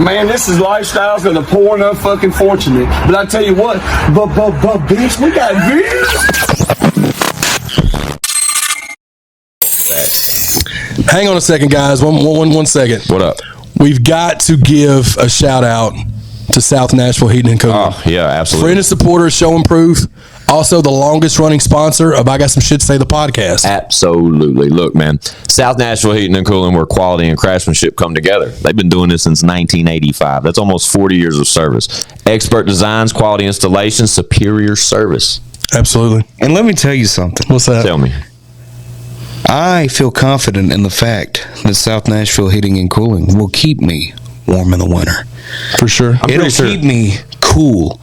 Man, this is lifestyles of the poor and unfortunate. But I tell you what, bitch, we got this. Hang on a second, guys. One second. What up? We've got to give a shout out to South Nashville Heating and Cooling. Oh, yeah, absolutely. Friend and supporter, showing proof. Also, the longest running sponsor of I Got Some Shit to Say, the podcast. Absolutely. Look, man, South Nashville Heating and Cooling, where quality and craftsmanship come together. They've been doing this since 1985. That's almost 40 years of service. Expert designs, quality installation, superior service. Absolutely. And let me tell you something. What's that? Tell me. I feel confident in the fact that South Nashville Heating and Cooling will keep me warm in the winter. For sure. It'll keep me cool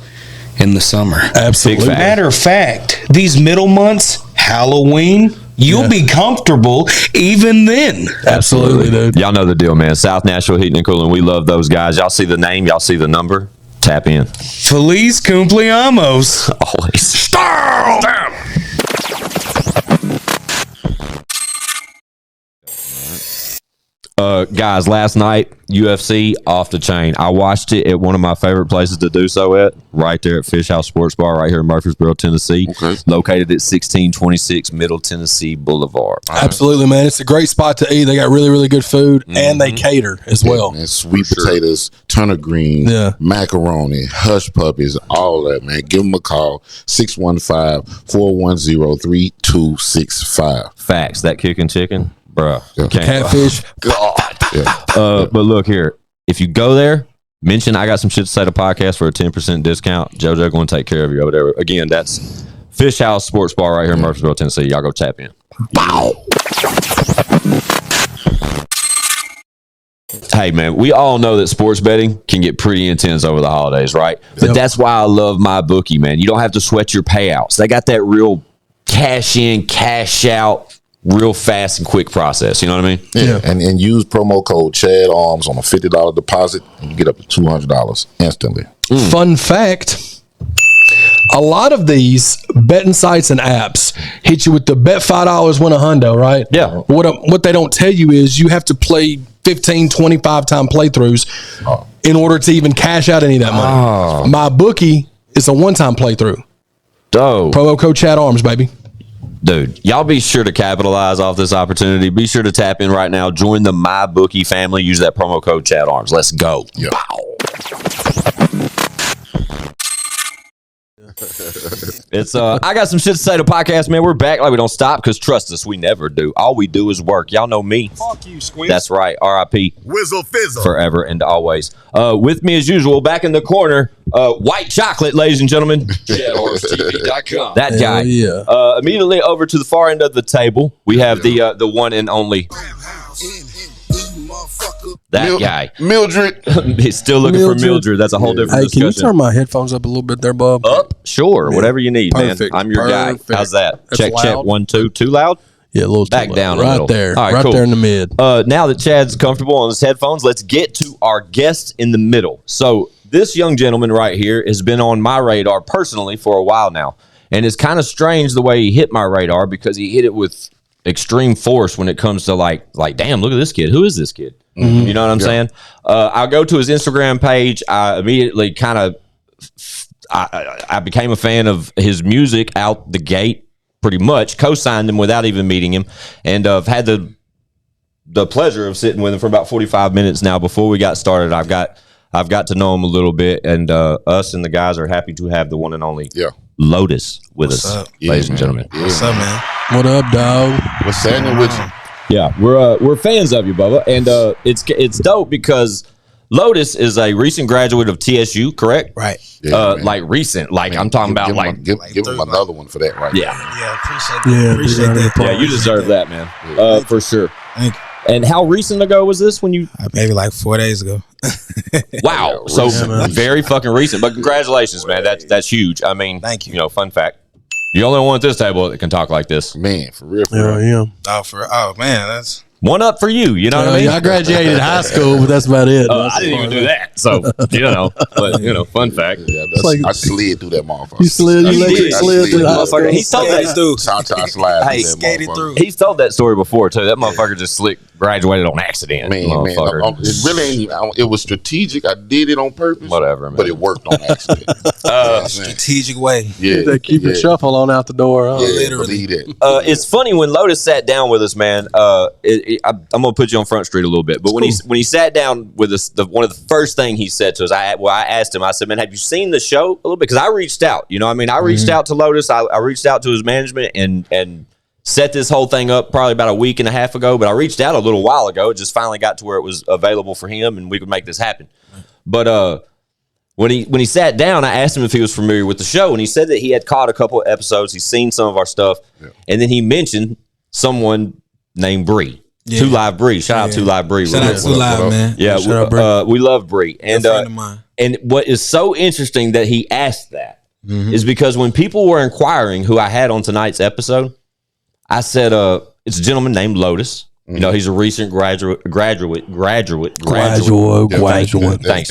in the summer. Absolutely. Matter of fact, these middle months, Halloween, you'll be comfortable even then. Absolutely, dude. Y'all know the deal, man. South Nashville Heating and Cooling. We love those guys. Y'all see the name. Y'all see the number. Tap in. Feliz cumpleaños. Always. Guys, last night, UFC off the chain. I watched it at one of my favorite places to do so at, right there at Fish House Sports Bar, right here in Murfreesboro, Tennessee. Okay. Located at 1626 Middle Tennessee Boulevard. Absolutely, man. It's a great spot to eat. They got really, really good food, and they cater as well. And sweet potatoes, turnip greens, macaroni, hush puppies, all that, man. Give them a call, 615-410-3265. Facts. That kicking chicken, bruh. Yeah. Catfish. God. Yeah. But look here, if you go there, mention I Got Some Shit to Say the podcast for a 10% discount. JoJo going to take care of you over there. Again, that's Fish House Sports Bar right here in Murfreesboro, Tennessee. Y'all go tap in. Wow. Hey, man, we all know that sports betting can get pretty intense over the holidays, right? But that's why I love my bookie, man. You don't have to sweat your payouts. They got that real cash in, cash out, real fast and quick process. You know what I mean? Yeah. And use promo code ChadArms on a $50 deposit and you get up to $200 instantly. Fun fact, a lot of these betting sites and apps hit you with the bet $5 win $100, right? Yeah. What they don't tell you is you have to play 15, 25 time playthroughs in order to even cash out any of that money. My bookie is a one-time playthrough. Promo code ChadArms, baby. Dude, y'all be sure to capitalize off this opportunity. Be sure to tap in right now. Join the MyBookie family. Use that promo code ChadArms. Let's go. Yeah. It's I Got Some Shit to Say the podcast, man. We're back like we don't stop because trust us, we never do. All we do is work. Y'all know me. Fuck you, Squint. That's right. R.I.P. Whizzle fizzle. Forever and always. With me as usual, back in the corner, white chocolate, ladies and gentlemen. ChadArmesTV.com. That guy. Immediately over to the far end of the table, we have the one and only. That guy. Mildred. He's still looking for Mildred. That's a whole different discussion. Can you turn my headphones up a little bit there, bub? Up? Sure. Whatever you need, Perfect. man. I'm your guy. How's that? That's Check, loud. 1, 2. Too loud? Yeah, a little back down a right little. there. All right, right cool. there in the mid. Now that Chad's comfortable on his headphones, let's get to our guest in the middle. So this young gentleman right here has been on my radar personally for a while now. And it's kind of strange the way he hit my radar because he hit it with extreme force when it comes to like, damn, look at this kid. Who is this kid? You know what I'm saying? I'll go to his Instagram page. I immediately kind of, I became a fan of his music out the gate, pretty much. Co-signed him without even meeting him. And I've had the pleasure of sitting with him for about 45 minutes now. Before we got started, I've got to know him a little bit. And us and the guys are happy to have the one and only Lotus with us, ladies and gentlemen. What's up, man? What up, dog? What's happening with you? Yeah, we're fans of you, Bubba, and it's dope because Lotus is a recent graduate of TSU, correct? Right. Yeah, like recent, like I'm talking about, like give him another one for that, right? Yeah, appreciate that. Yeah, Appreciate that. Yeah, you deserve that, man. For sure. Thank you. And how recent ago was this when you? Maybe like 4 days ago. Wow, so very fucking recent. But congratulations, man. That's huge. I mean, thank you. You know, fun fact. You're the only one at this table that can talk like this. Man, for real. Yeah. Oh man, that's One up for you. You know what I mean? I graduated high school, but that's about it. I didn't even do that. So, but, fun fact. Yeah, I slid through that motherfucker. You slid, you electric slid through high school. He's told that through. Slide Hey, through that skated motherfucker. through. He's told that story before too. That motherfucker just graduated on accident. Man, motherfucker. it really ain't. It was strategic. I did it on purpose. Whatever, man. But it worked on accident. Strategic way. Yeah, They keep your shuffle on out the door. Huh? Yeah, Literally. believe that. It's funny when Lotus sat down with us, man. I'm gonna put you on Front Street a little bit, but when he sat down with us, one of the first thing he said to us, I asked him, I said, man, have you seen the show a little bit? Because I reached out. You know, what I mean, I reached out to Lotus. I reached out to his management and set this whole thing up probably about a week and a half ago. But I reached out a little while ago. It just finally got to where it was available for him, and we could make this happen. But when he sat down, I asked him if he was familiar with the show, and he said that he had caught a couple of episodes. He's seen some of our stuff, and then he mentioned someone named Bree. Yeah. 2 Live Bree. Shout out 2 Live Bree. Shout out 2 Live, man. Yeah, Shout out Bree. we love Bree. And friend of mine. and what is so interesting that he asked that is because when people were inquiring who I had on tonight's episode, I said, it's a gentleman named Lotus. You know, he's a recent graduate. Thanks,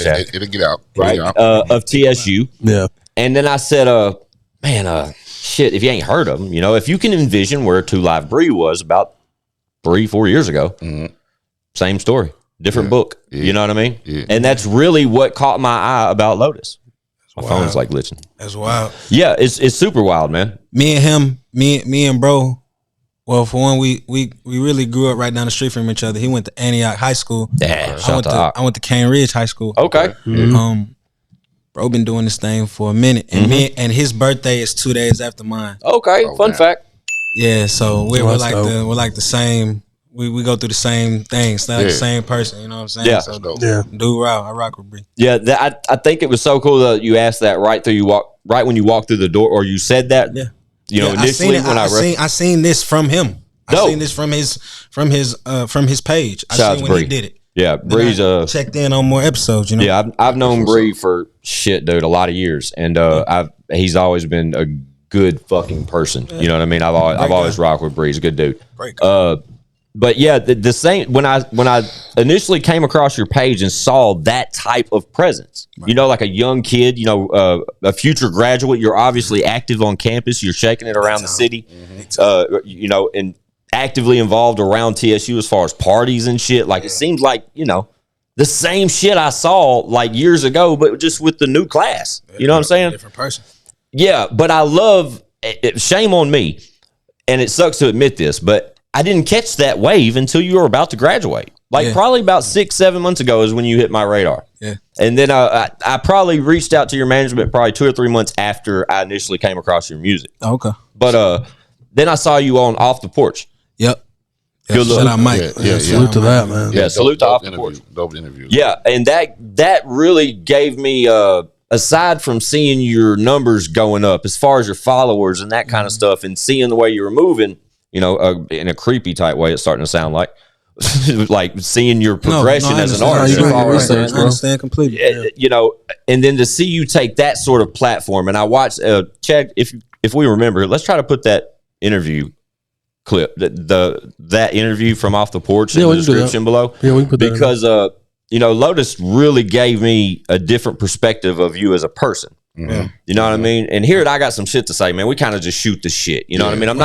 Chad. It'll get out. Right, of TSU. Yeah. And then I said, man, shit, if you ain't heard of him, you know, if you can envision where 2 Live Bree was about 3-4 years ago, same story, different book. You know what I mean? Yeah. And that's really what caught my eye about Lotus. My phone's like glitching. That's wild. Yeah, it's super wild, man. Me and him, me and bro. Well, for one, we really grew up right down the street from each other. He went to Antioch High School. Yeah, I went to Cane Ridge High School. Okay. Bro been doing this thing for a minute, and his birthday is 2 days after mine. Okay, fun fact. Yeah, so we're like the same. We go through the same things, like the same person. You know what I'm saying? Yeah, so, yeah. I rock with Bree. Yeah, I think it was so cool that you asked that right when you walked through the door, or you said that. Yeah. You know, initially I seen this from him. I seen this from his page. I seen when he did it. Yeah, Bree's checked in on more episodes. You know. Yeah, I've known Bree for dude, a lot of years, and he's always been a good fucking person. You know what I mean? I've always rocked with Bree. He's a good dude. Great guy. But yeah, the same when I initially came across your page and saw that type of presence, you know, like a young kid, you know, a future graduate. You're obviously active on campus. You're shaking it around the city, you know, and actively involved around TSU as far as parties and shit. Like it seems like, you know, the same shit I saw like years ago, but just with the new class. You know what I'm saying? Different person. Yeah, but I love it. Shame on me, and it sucks to admit this, but I didn't catch that wave until you were about to graduate. Like probably about 6-7 months ago is when you hit my radar. Yeah. And then I probably reached out to your management probably 2 or 3 months after I initially came across your music. Okay. But then I saw you on Off the Porch. Yep. Good look. Shout out Mike. Salute to that, man. Yeah, salute to Off the Porch. Dope interview. Yeah, and that really gave me aside from seeing your numbers going up as far as your followers and that kind of stuff, and seeing the way you were moving, you know, in a creepy type way, it's starting to sound like like seeing your progression as an artist. I understand completely. You know, and then to see you take that sort of platform, and I watched Chad. If we remember, let's try to put that interview clip, that interview from Off the Porch in the description below. Yeah, we can put that because you know, Lotus really gave me a different perspective of you as a person. Mm-hmm. You know what I mean? And here I got some shit to say, man. We kind of just shoot the shit. You know what I mean? I'm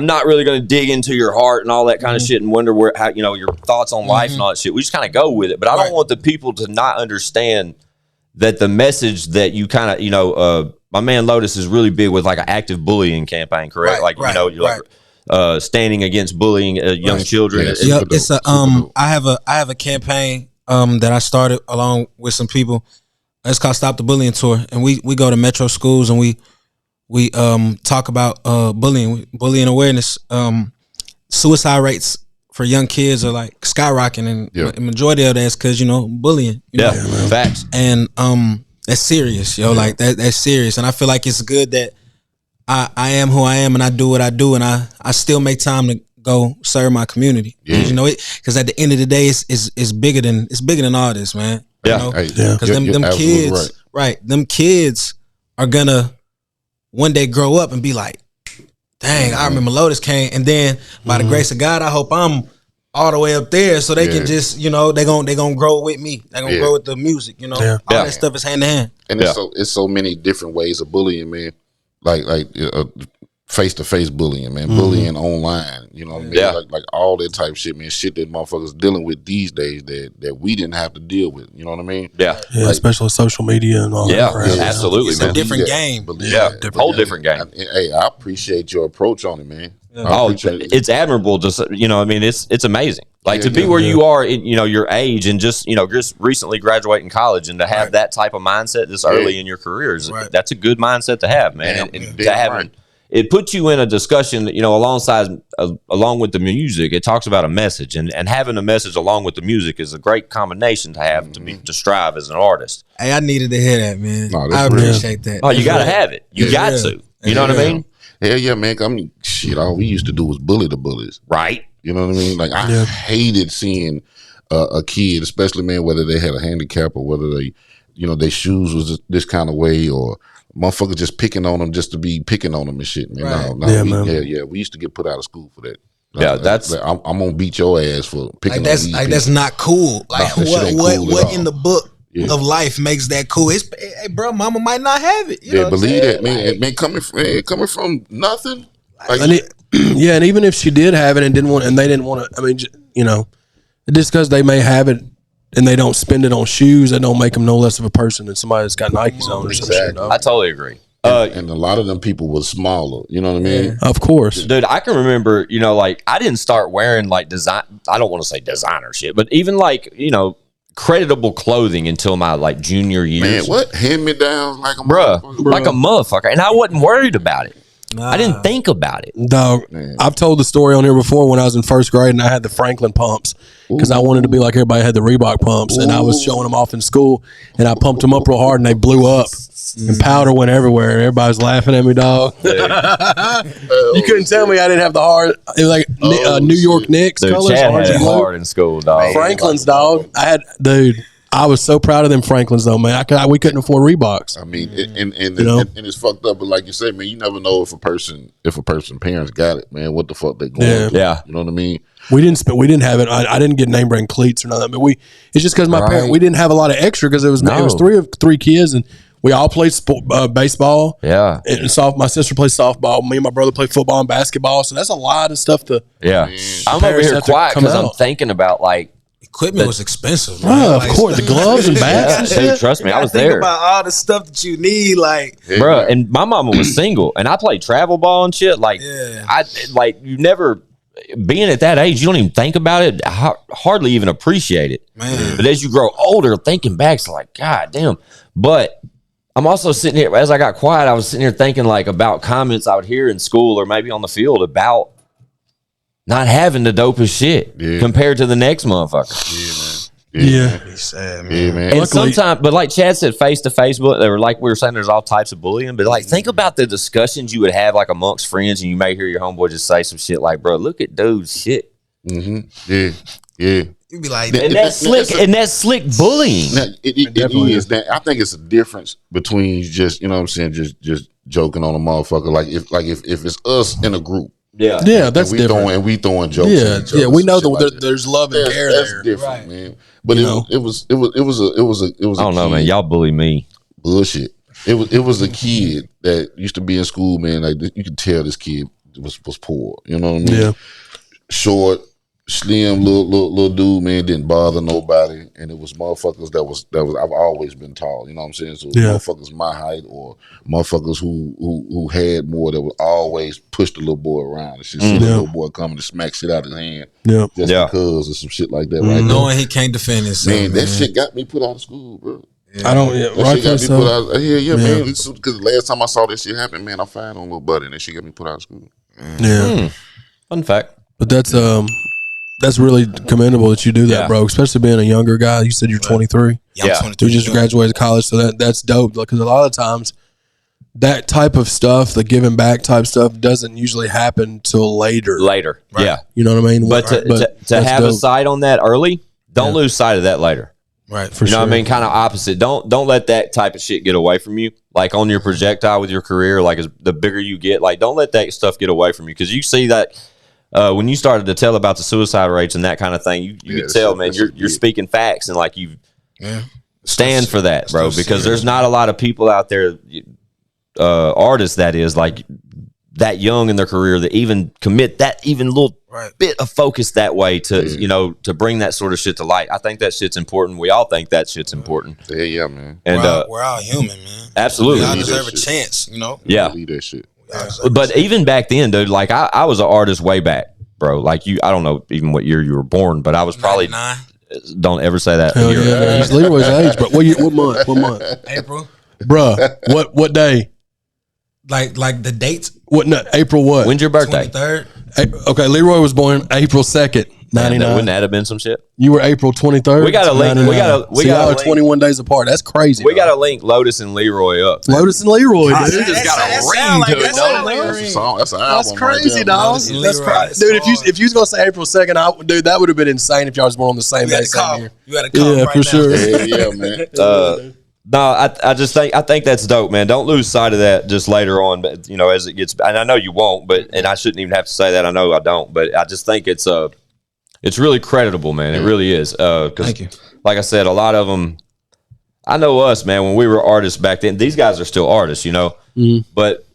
not really gonna dig into your heart and all that kind of shit and wonder how, you know, your thoughts on life and all that shit. We just kind of go with it. But I don't want the people to not understand that the message that you kind of, you know, my man Lotus is really big with like an active bullying campaign, correct? You know, you're like standing against bullying young children. Yeah, it's a I have a campaign that I started along with some people. It's called Stop the Bullying Tour, and we go to metro schools and we talk about bullying awareness. Suicide rates for young kids are like skyrocketing, and the majority of that's because, you know, bullying. You know? Facts. And that's serious, yo. Like that's serious, and I feel like it's good that I am who I am and I do what I do, and I still make time to go serve my community. You know, because at the end of the day, it's bigger than all this, man. You know? Because them kids, them kids are gonna one day grow up and be like, dang, I remember Lotus came, and then by the grace of God, I hope I'm all the way up there, so they can just, they gonna grow with me. They gonna grow with the music. All that stuff is hand in hand. And it's so many different ways of bullying, man. Like face-to-face bullying, man. Bullying online, you know what I mean? Yeah. Like all that type shit, man. Shit that motherfuckers dealing with these days that we didn't have to deal with. You know what I mean? Yeah. Yeah, like, especially social media and all that. Yeah, absolutely, It's man. a different game. Whole different game. Hey, I appreciate your approach on it, man. It's admirable. Just it's amazing. Like to be where you are in your age and just recently graduating college and to have that type of mindset this early in your career that's a good mindset to have, man. And to have it puts you in a discussion, along with the music. It talks about a message, and having a message along with the music is a great combination to have to strive as an artist. Hey, I needed to hear that, man. No, I appreciate that. Oh, you got to have it. You got to. You know what I mean? Hell yeah, man. I mean, shit, all we used to do was bully the bullies. Right. You know what I mean? Like, I hated seeing a kid, especially, man, whether they had a handicap or whether they, their shoes was this kind of way or motherfuckers just picking on them just to be picking on them and shit, man. Right. We used to get put out of school for that. I'm gonna beat your ass for picking on these people. That's not cool. Like, what in the book of life makes that cool? Hey, bro, mama might not have it. You know believe that, man. Man, coming from nothing. Like, and even if she did have it and they didn't want to, I mean, just because they may have it and they don't spend it on shoes, that don't make them no less of a person than somebody that's got Nikes on or some shit. I totally agree. And a lot of them people was smaller. You know what I mean? Of course. Dude, I can remember, I didn't start wearing design. I don't want to say designer shit, but even creditable clothing until my junior years. Man, what? Hand me down like a motherfucker. Like a motherfucker. And I wasn't worried about it. I didn't think about it. Dog, I've told the story on here before when I was in first grade and I had the Franklin pumps because I wanted to be like everybody had the Reebok pumps, and I was showing them off in school and I pumped them up real hard and they blew up and powder went everywhere. Everybody was laughing at me, dog. You couldn't tell me I didn't have the hard. It was like New York Knicks Dude, colors. Chad had it hard in school, dog. Franklin's, dog. I was so proud of them Franklins though, man. We couldn't afford Reeboks. I mean, and it's fucked up. But like you said, man, you never know if a person parents got it, man. What the fuck they going through? Yeah, you know what I mean. We didn't have it. I didn't get name brand cleats or nothing. But it's just because my parents, we didn't have a lot of extra because it was three kids and we all played baseball. Yeah, and my sister plays softball. Me and my brother play football and basketball. So that's a lot of stuff to. Yeah, I'm over here quiet because I'm thinking about equipment was expensive. Of course, the gloves and bats and shit. Dude, trust me, I was there. Think about all the stuff that you need, bro. And my mama was single, and I played travel ball and shit. You never. Being at that age, you don't even think about it, hardly even appreciate it. Man. But as you grow older, thinking back, it's like, God damn. But I'm also sitting here, as I got quiet, I was sitting here thinking about comments I would hear in school or maybe on the field about not having the dopest shit compared to the next motherfucker. Yeah. Be sad, man. Yeah, man. And sometimes, but like Chad said, face to face, they were we were saying there's all types of bullying, but think about the discussions you would have amongst friends, and you may hear your homeboy just say some shit like, "Bro, look at dude's shit." Mm-hmm. Yeah. You'd be like, and that's slick bullying. It is that. I think it's a difference between just just joking on a motherfucker. Like if it's us in a group. Yeah, that's different. We throwing jokes. Yeah, we know there's love and care there. That's different, man. But it was I don't know, man. Y'all bully me. Bullshit. It was a kid that used to be in school, man. You could tell this kid was poor. You know what I mean? Yeah. Short, slim, little dude, man. Didn't bother nobody, and it was motherfuckers that was. I've always been tall. You know what I'm saying? So motherfuckers my height or motherfuckers who had more that would always push the little boy around and shit. See the little boy coming to smack shit out of his hand, just because or some shit like that. Right? Knowing he can't defend himself, man. That shit got me put out of school, bro. Yeah. I don't. That shit got me put out. Man. Because the last time I saw that shit happen, man, I found on little buddy, and that shit got me put out of school. Yeah. Fun fact. But that's really commendable that you do that, bro. Especially being a younger guy. You said you're 23. Yeah, I'm 23. You just graduated college, so that's dope. Because a lot of times, that type of stuff, the giving back type stuff, doesn't usually happen till later. Right. Yeah. You know what I mean? But to have a sight on that early, don't lose sight of that later. Right. For sure. You know what I mean? Kind of opposite. Don't let that type of shit get away from you. Like on your projectile with your career, as the bigger you get, don't let that stuff get away from you. Because you see that when you started to tell about the suicide rates and that kind of thing, you could tell, man, you're speaking facts and like you stand for that, bro, because there's not a lot of people out there, artists that is like that young in their career that even commit that even little bit of focus that way to to bring that sort of shit to light. I think that shit's important. We all think that shit's important. Yeah, man. And we're all human, man. Absolutely, we all deserve a chance. Yeah, believe that shit. But even back then, dude, like I was an artist way back, bro. Like I don't know even what year you were born, but I was probably 99. Don't ever say that. Hell yeah, he's Leroy's age, bro. What month? What month? April. Bruh, what day? Like the dates. What? No, April what? When's your birthday? 23rd. Okay, Leroy was born April 2nd, 99. Wouldn't that have been some shit? You were April 23rd. We got a link. 99. We got y'all a are link. 21 days apart. That's crazy. We got to link Lotus and Leroy up. Lotus and Leroy, dude. It just got a ring to it, don't it? That's a song. That's an album. That's crazy, right dog. Lotus and That's Leroy. crazy, dude. If you was gonna say April 2nd, dude, that would have been insane if y'all was born on the same day, same year. You got to call Yeah, right for now. sure. Yeah, man. No, I just think that's dope, man. Don't lose sight of that just later on, but as it gets, and I know you won't, and I shouldn't even have to say that. I know I don't, but I just think it's really creditable, man. It really is. Thank you. Like I said, a lot of them. I know us, man. When we were artists back then, these guys are still artists, but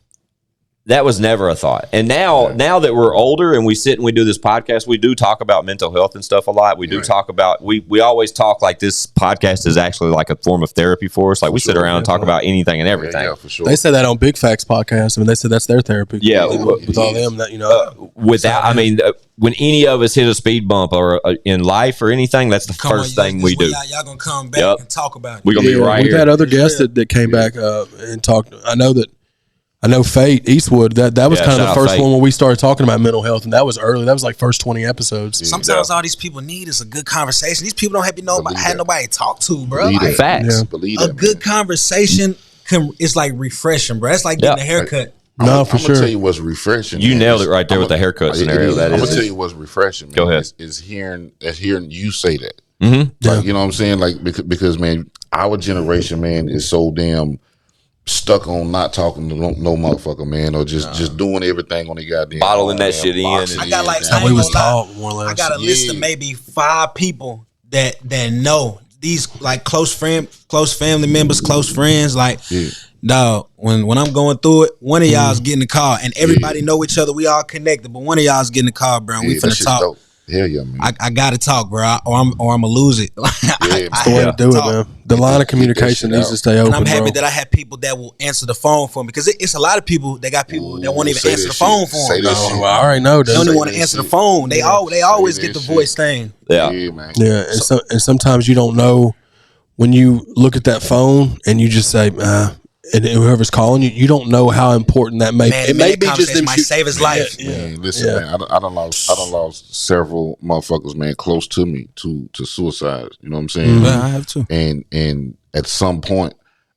that was never a thought. And now that we're older and we sit and we do this podcast, we do talk about mental health and stuff a lot. We do talk about, we always talk like this podcast is actually like a form of therapy for us. Like we sit around and talk about anything and everything. Yeah, for sure. They said that on Big Facts podcast. I mean, they said that's their therapy. Yeah. with all them, that Without, I mean, when any of us hit a speed bump or in life or anything, that's the first thing we do. Y'all gonna come back and talk about it. We're going to be right We've here. had other guests that came back and talked. I know Fate Eastwood. That was kind of shout the out first Fate. one where we started talking about mental health, and that was early. That was like first 20 episodes. Sometimes all these people need is a good conversation. These people don't have nobody to talk to, bro. Believe Like, that. Facts. Yeah. Believe a that, good man. conversation is like refreshing, bro. It's like getting a haircut. No, for I'm sure. gonna tell you what's refreshing. You man. nailed it right there with the haircut scenario. That I'm is gonna tell it. you what's refreshing. Man, Go ahead. Is hearing you say that. Mm-hmm. Like, you know what I'm saying? Like because man, our generation, man, is so damn stuck on not talking to no motherfucker, man, or just doing everything on the goddamn Bottling that damn shit in box and- I got like damn. How we was gonna lie. taught, more or less. I got a list of maybe 5 people that know these, like close family members, close friends. Like, dog, when I'm going through it, one of y'all's getting the call, and everybody know each other. We all connected, but one of y'all's getting the call, bro. And we that finna shit's talk. dope. Hell yeah, man. I gotta talk, bro, or I'm gonna lose it. That's the way to do it, man. The line of communication needs to stay open. And I'm happy bro. that I have people that will answer the phone for me, because it's a lot of people that got people that won't even say answer that the phone shit. for Say them. that shit. Well, I already know, They don't dude. even want to answer the phone. They always Say get the that voice shit. thing. Yeah. Yeah, man. Yeah, and sometimes you don't know when you look at that phone and you just say, and whoever's calling you, you don't know how important that may. Man, it may that be just conversation them might save his life. Man, listen, man. I done lost several motherfuckers, man, close to me to suicide. You know what I'm saying? Yeah, I have too. And at some point,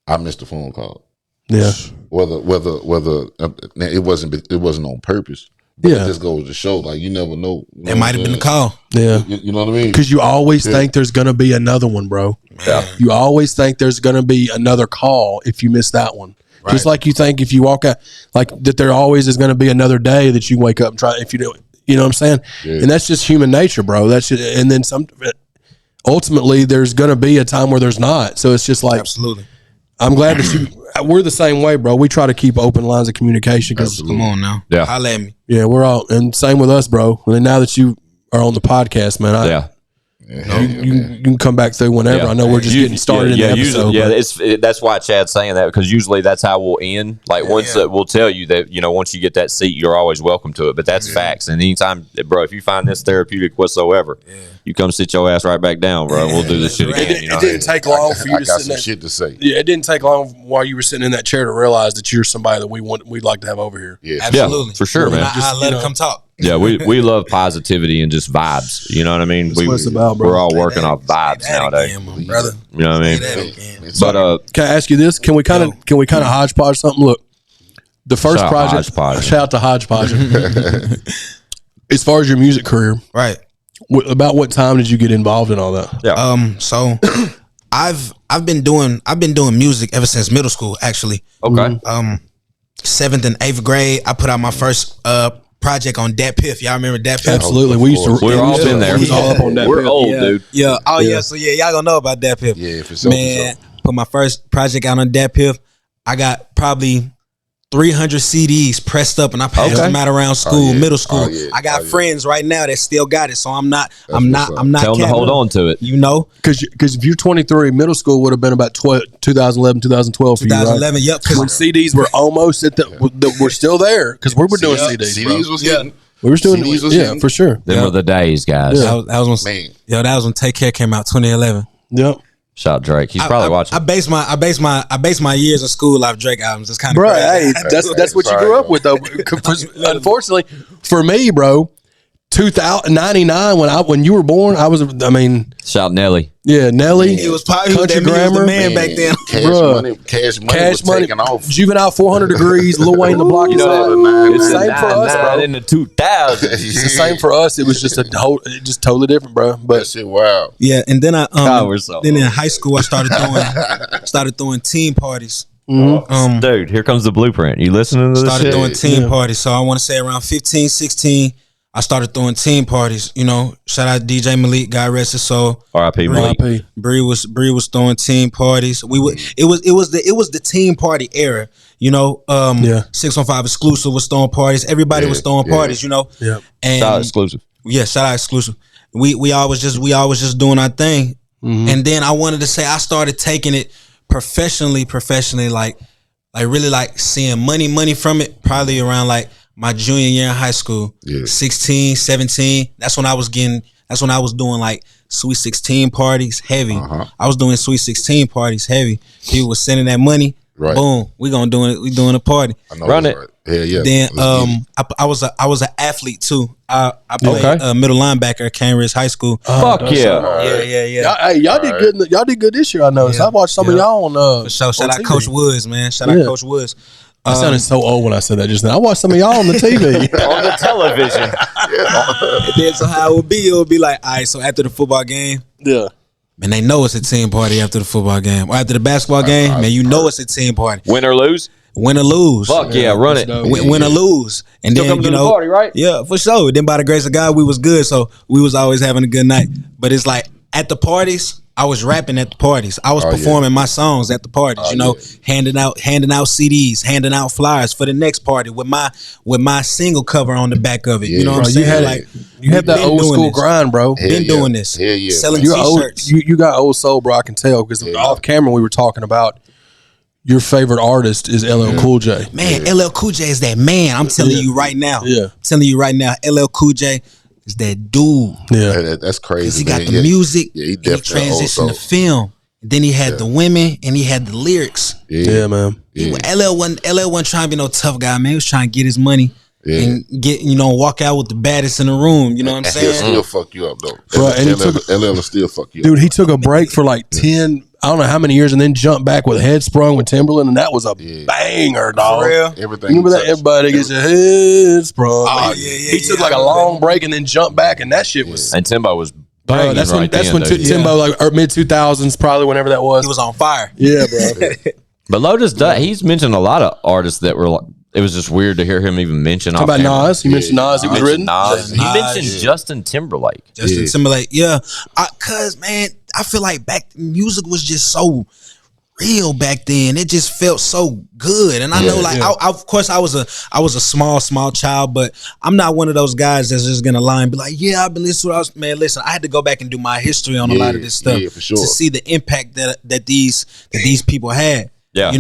I missed a phone call. Yeah, Whether it wasn't on purpose. But Yeah. it just goes to show, like, you never know. It might have been the call. yeah. You know what I mean? Because you always think there's gonna be another one, bro. Yeah. You always think there's gonna be another call if you miss that one. Just like you think if you walk out, like that there always is gonna be another day that you wake up and try. If you do, you know what I'm saying? Yeah. And that's just human nature, bro. That's just, and then ultimately there's gonna be a time where there's not. So it's just like, Absolutely. I'm glad that we're the same way, bro. We try to keep open lines of communication because, Come on now. Yeah. Holla at me. yeah, we're all, and same with us, bro. And now that you are on the podcast, man, you can come back through whenever. Yeah. I know we're just getting started in the episode. Usually, that's why Chad's saying that, because usually that's how we'll end. Like we'll tell you that, once you get that seat, you're always welcome to it. But that's facts. And anytime, bro, if you find this therapeutic whatsoever, you come sit your ass right back down, bro. We'll do this shit again. It didn't take long for you I to got sit some there. shit to say. Yeah, it didn't take long while you were sitting in that chair to realize that you're somebody that we'd like to have over here. Yeah. Absolutely. for sure, man. I let him come talk. Yeah, we love positivity and just vibes. You know what I mean? That's what it's about, bro. We're all working off vibes Say that naughdays. again, my brother. You know what I mean? Say that again. But Can I ask you this? Can we kind of hodgepodge something? Look, the first Shout out project. Hodgepodge. Shout out to Hodgepodge. As far as your music career, Right. about what time did you get involved in all that? yeah, So I've been doing music ever since middle school, actually. okay. 7th and 8th grade, I put out my first project on Dat Piff. Y'all remember Dat Piff? Absolutely. We used to. We're all been there. We was all up on that. We're old, Yeah. dude. Yeah. Oh yeah. So yeah, y'all gonna know about Dat Piff. Yeah, for sure. Man, put my first project out on Dat Piff. I got probably 300 CDs pressed up, and I passed them out around school, middle school. I got friends right now that still got it, so I'm not. Tell them to hold on to it. You know, because if you're 23, middle school would have been about 2011, 2012 for you, right? 2011. Yep. When CDs were almost at we're still there because we were doing CDs. CDs was hitting. We were doing CDs was yeah, hitting. for sure. Them were the days, guys. That was when, Man. that was when Take Care came out, 2011. Yep. Shout Drake. He's probably watching. I base my years in school off Drake albums. It's kind of Bro, crazy. hey, that's what you grew up with, though. Unfortunately, for me, bro, 99 when you were born, Shout Nelly. yeah, Nelly. It was probably Country the Grammar. man back then. Cash money was taking off. Juvenile 400 Degrees, Lil Wayne the Block. You know, It's it's the same for us, bro. in the 2000s. It's the same for us. It was just just totally different, bro. That But shit, wow. Yeah, and then we're so then in old. high school I started throwing team parties. Dude, here comes the blueprint. You listening to this Started shit? throwing team parties. So I want to say around 15, 16, I started throwing team parties. You know, shout out DJ Malik, God rest his soul. R.I.P. Malik. RIP. Bree was throwing team parties. It was the team party era. You know, 615 exclusive was throwing parties. Everybody was throwing parties. You know, Yeah. and Shout out exclusive. yeah, shout out exclusive. We all was just doing our thing, and then I wanted to say I started taking it professionally, like really like seeing money from it. Probably around like my junior year in high school, 16, 17. That's when I was doing like Sweet 16 parties heavy. I was doing Sweet 16 parties heavy. People was sending that money. Right. Boom, we doing a party. I know Run that's it. Right. Hell yeah. Then Let's get it. I was an athlete too. I played middle linebacker at Cambridge High School. Fuck yeah. Yeah. Y'all did good. Y'all did good this year. I noticed. Yeah. I watched some of y'all on. For sure. Shout on out TV. Coach Woods, man. Shout out Coach Woods. I sounded so old when I said that just now. I watched some of y'all on the TV. On the television. And then so how it would be like, all right, so after the football game, Yeah. man, they know it's a team party after the football game. Or after the basketball game, man, you know it's a team party. Win or lose? Win or lose. Fuck yeah, run it. Win or lose. And Still then, come you to the know, party, right? Yeah, for sure. Then by the grace of God, we was good. So we was always having a good night. But it's like at the parties, I was rapping at the parties. I was performing my songs at the parties, handing out CDs, handing out flyers for the next party with my single cover on the back of it. You know what I'm saying? You had that old school grind, bro. Been doing this. Hell yeah. Selling You're old. t-shirts. You got old soul, bro. I can tell because off camera we were talking about your favorite artist is LL Cool J. Man, LL Cool J is that man. I'm telling you right now. Yeah. I'm telling you right now, LL Cool J is that dude. Yeah. That's crazy. Because he got man. the music, Yeah, he and he definitely old transitioned soul. to film. Then he had the women and he had the lyrics. Yeah, man. LL wasn't trying to be no tough guy, man. He was trying to get his money and get, walk out with the baddest in the room. You know what I'm He'll saying? still fuck you up though. Bro, and he LL will still fuck you up. Dude, he took a break for like 10, I don't know how many years, and then jumped back with Head Sprung with Timberland, and that was a banger, dog. For real? Everything. Remember he that? touched. Everybody gets a head sprung. Oh, He took like a long break and then jumped back, and that shit was. And Timbo was Bro, banging that's right when then, dude. Timbo like mid 2000s, probably whenever that was. He was on fire. Yeah, bro. But Lotus, he's mentioned a lot of artists that were like, it was just weird to hear him even mention. How about Nas? You mentioned Nas. He was written. Nas. He mentioned Justin Timberlake. Justin Timberlake, cause man, I feel like music was just so real back then. It just felt so good, and I know, like, of course, I was a small child, but I'm not one of those guys that's just gonna lie and be like, yeah, I've been listening to man. Listen, I had to go back and do my history on a lot of this stuff for sure. to see the impact that these people had. Yeah.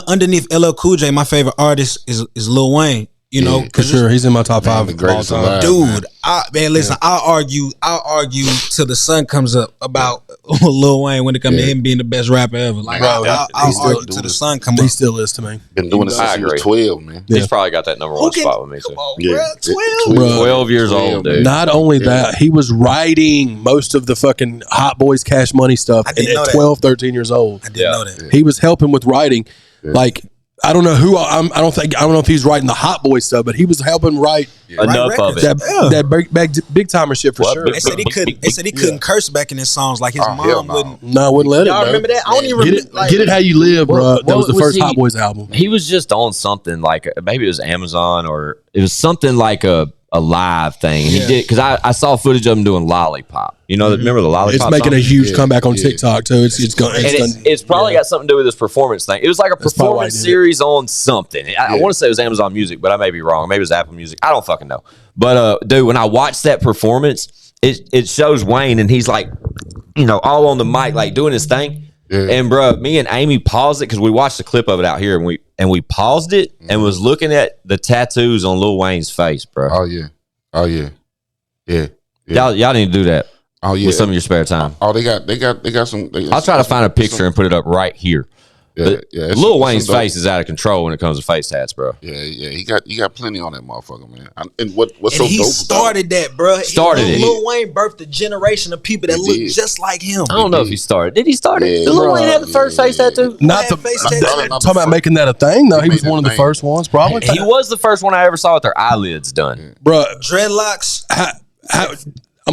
Underneath LL Cool J, my favorite artist is Lil Wayne. For sure, he's in my top 5 the of all greatest time. alive. Dude, listen, I'll argue till the sun comes up about Lil Wayne when it comes to him being the best rapper ever. Like, I'll argue till the sun comes He up. still is to me. Been doing this I since he was agree. 12, man. He's probably got that number one spot with me too. Come on, Yeah. bro, 12. Bro. 12 years old, dude. Not only that, he was writing most of the fucking Hot Boys Cash Money stuff I at didn't know that. 12, 13 years old. I didn't know that. He was helping with writing. Like, I don't know who I don't know if he's writing the Hot Boy stuff, but he was helping write enough of it. That big timer shit for sure. They said he couldn't curse back in his songs, like his mom wouldn't. No, wouldn't let it. Y'all remember that? I don't even remember. Get It How You Live, bro. That was the first Hot Boys album. He was just on something like maybe it was Amazon or it was something like a live thing. He did because I saw footage of him doing Lollipop. You know, remember the Lollipop? It's making song? a huge comeback on TikTok too. It's probably got something to do with this performance thing. It was like a performance series on something. I want to say it was Amazon Music, but I may be wrong. Maybe it was Apple Music. I don't fucking know. But dude, when I watched that performance, it shows Wayne and he's like, all on the mic, like doing his thing. Yeah. And bro, me and Amy paused it because we watched the clip of it out here, and we paused it and was looking at the tattoos on Lil Wayne's face, bro. Oh yeah. Y'all need to do that. Oh yeah, with some of your spare time. Oh, they got some. I'll try to find a picture and put it up right here. Yeah. Lil Wayne's face is out of control when it comes to face tats, bro. Yeah. He got plenty on that motherfucker, man. And what's so he dope started that, bro. It. Lil Wayne birthed a generation of people that look just like him. I don't know if he started. Did he start it? Did Lil Wayne have the first face tattoo? Not the face tattoo. Talking about making that a thing. No, he was one of the first ones, probably. He was the first one I ever saw with their eyelids done, bro. Dreadlocks.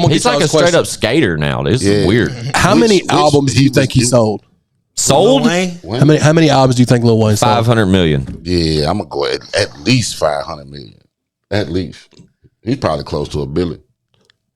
He's like a straight up skater now. This is weird. How many albums do you think he sold? Sold? How many albums do you think Lil Wayne sold? 500 million. Yeah, I'm gonna go at least 500 million. At least. He's probably close to $1 billion.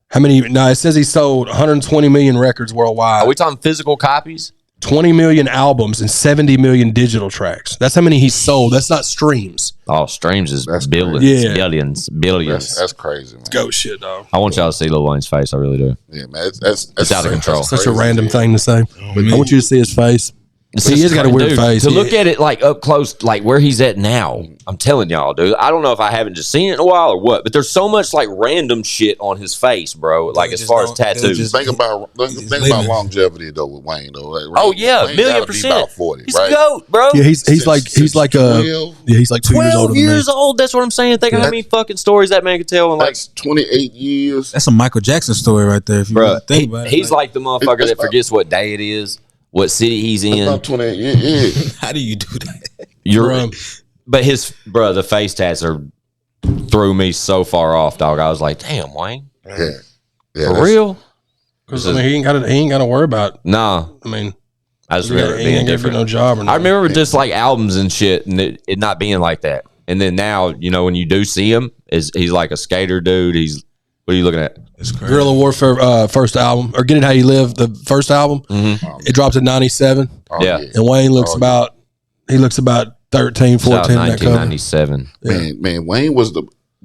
How many? No, it says he sold 120 million records worldwide. Are we talking physical copies? 20 million albums and 70 million digital tracks. That's how many he sold. That's not streams. Oh, streams is billions, billions. That's crazy, man. Go shit, dog. I want y'all to see Lil Wayne's face. I really do. Yeah, man. It's out of control. Such a random thing to say. I want you to see his face. See, he's got a weird face. To look at it like up close, like where he's at now, I'm telling y'all, dude. I don't know if I haven't just seen it in a while or what, but there's so much like random shit on his face, bro. Like as far as tattoos. Think about longevity though with Wayne though. Like, Wayne 1,000,000%. About 40, he's right? a goat, bro. Yeah, he's like 2 years older than me. 12 years old. That's what I'm saying. Think of how many fucking stories that man could tell in like 28 years. That's a Michael Jackson story right there. If you really think about it, he's like the motherfucker that forgets what day it is. What city he's in? About 28 years. How do you do that? But the face tats threw me so far off, dog. I was like, damn, Wayne. Yeah, for real. Because he ain't got to worry about. Nah, I mean, I just remember he being ain't different. No job. I remember just like albums and shit, and it not being like that. And then now, when you do see him, he's like a skater dude. What are you looking at? Guerrilla Warfare first album, or Get It How You Live, the first album. Mm-hmm. It drops at 97. Yeah. And Wayne looks about 13, 14. 1997. Man, Wayne was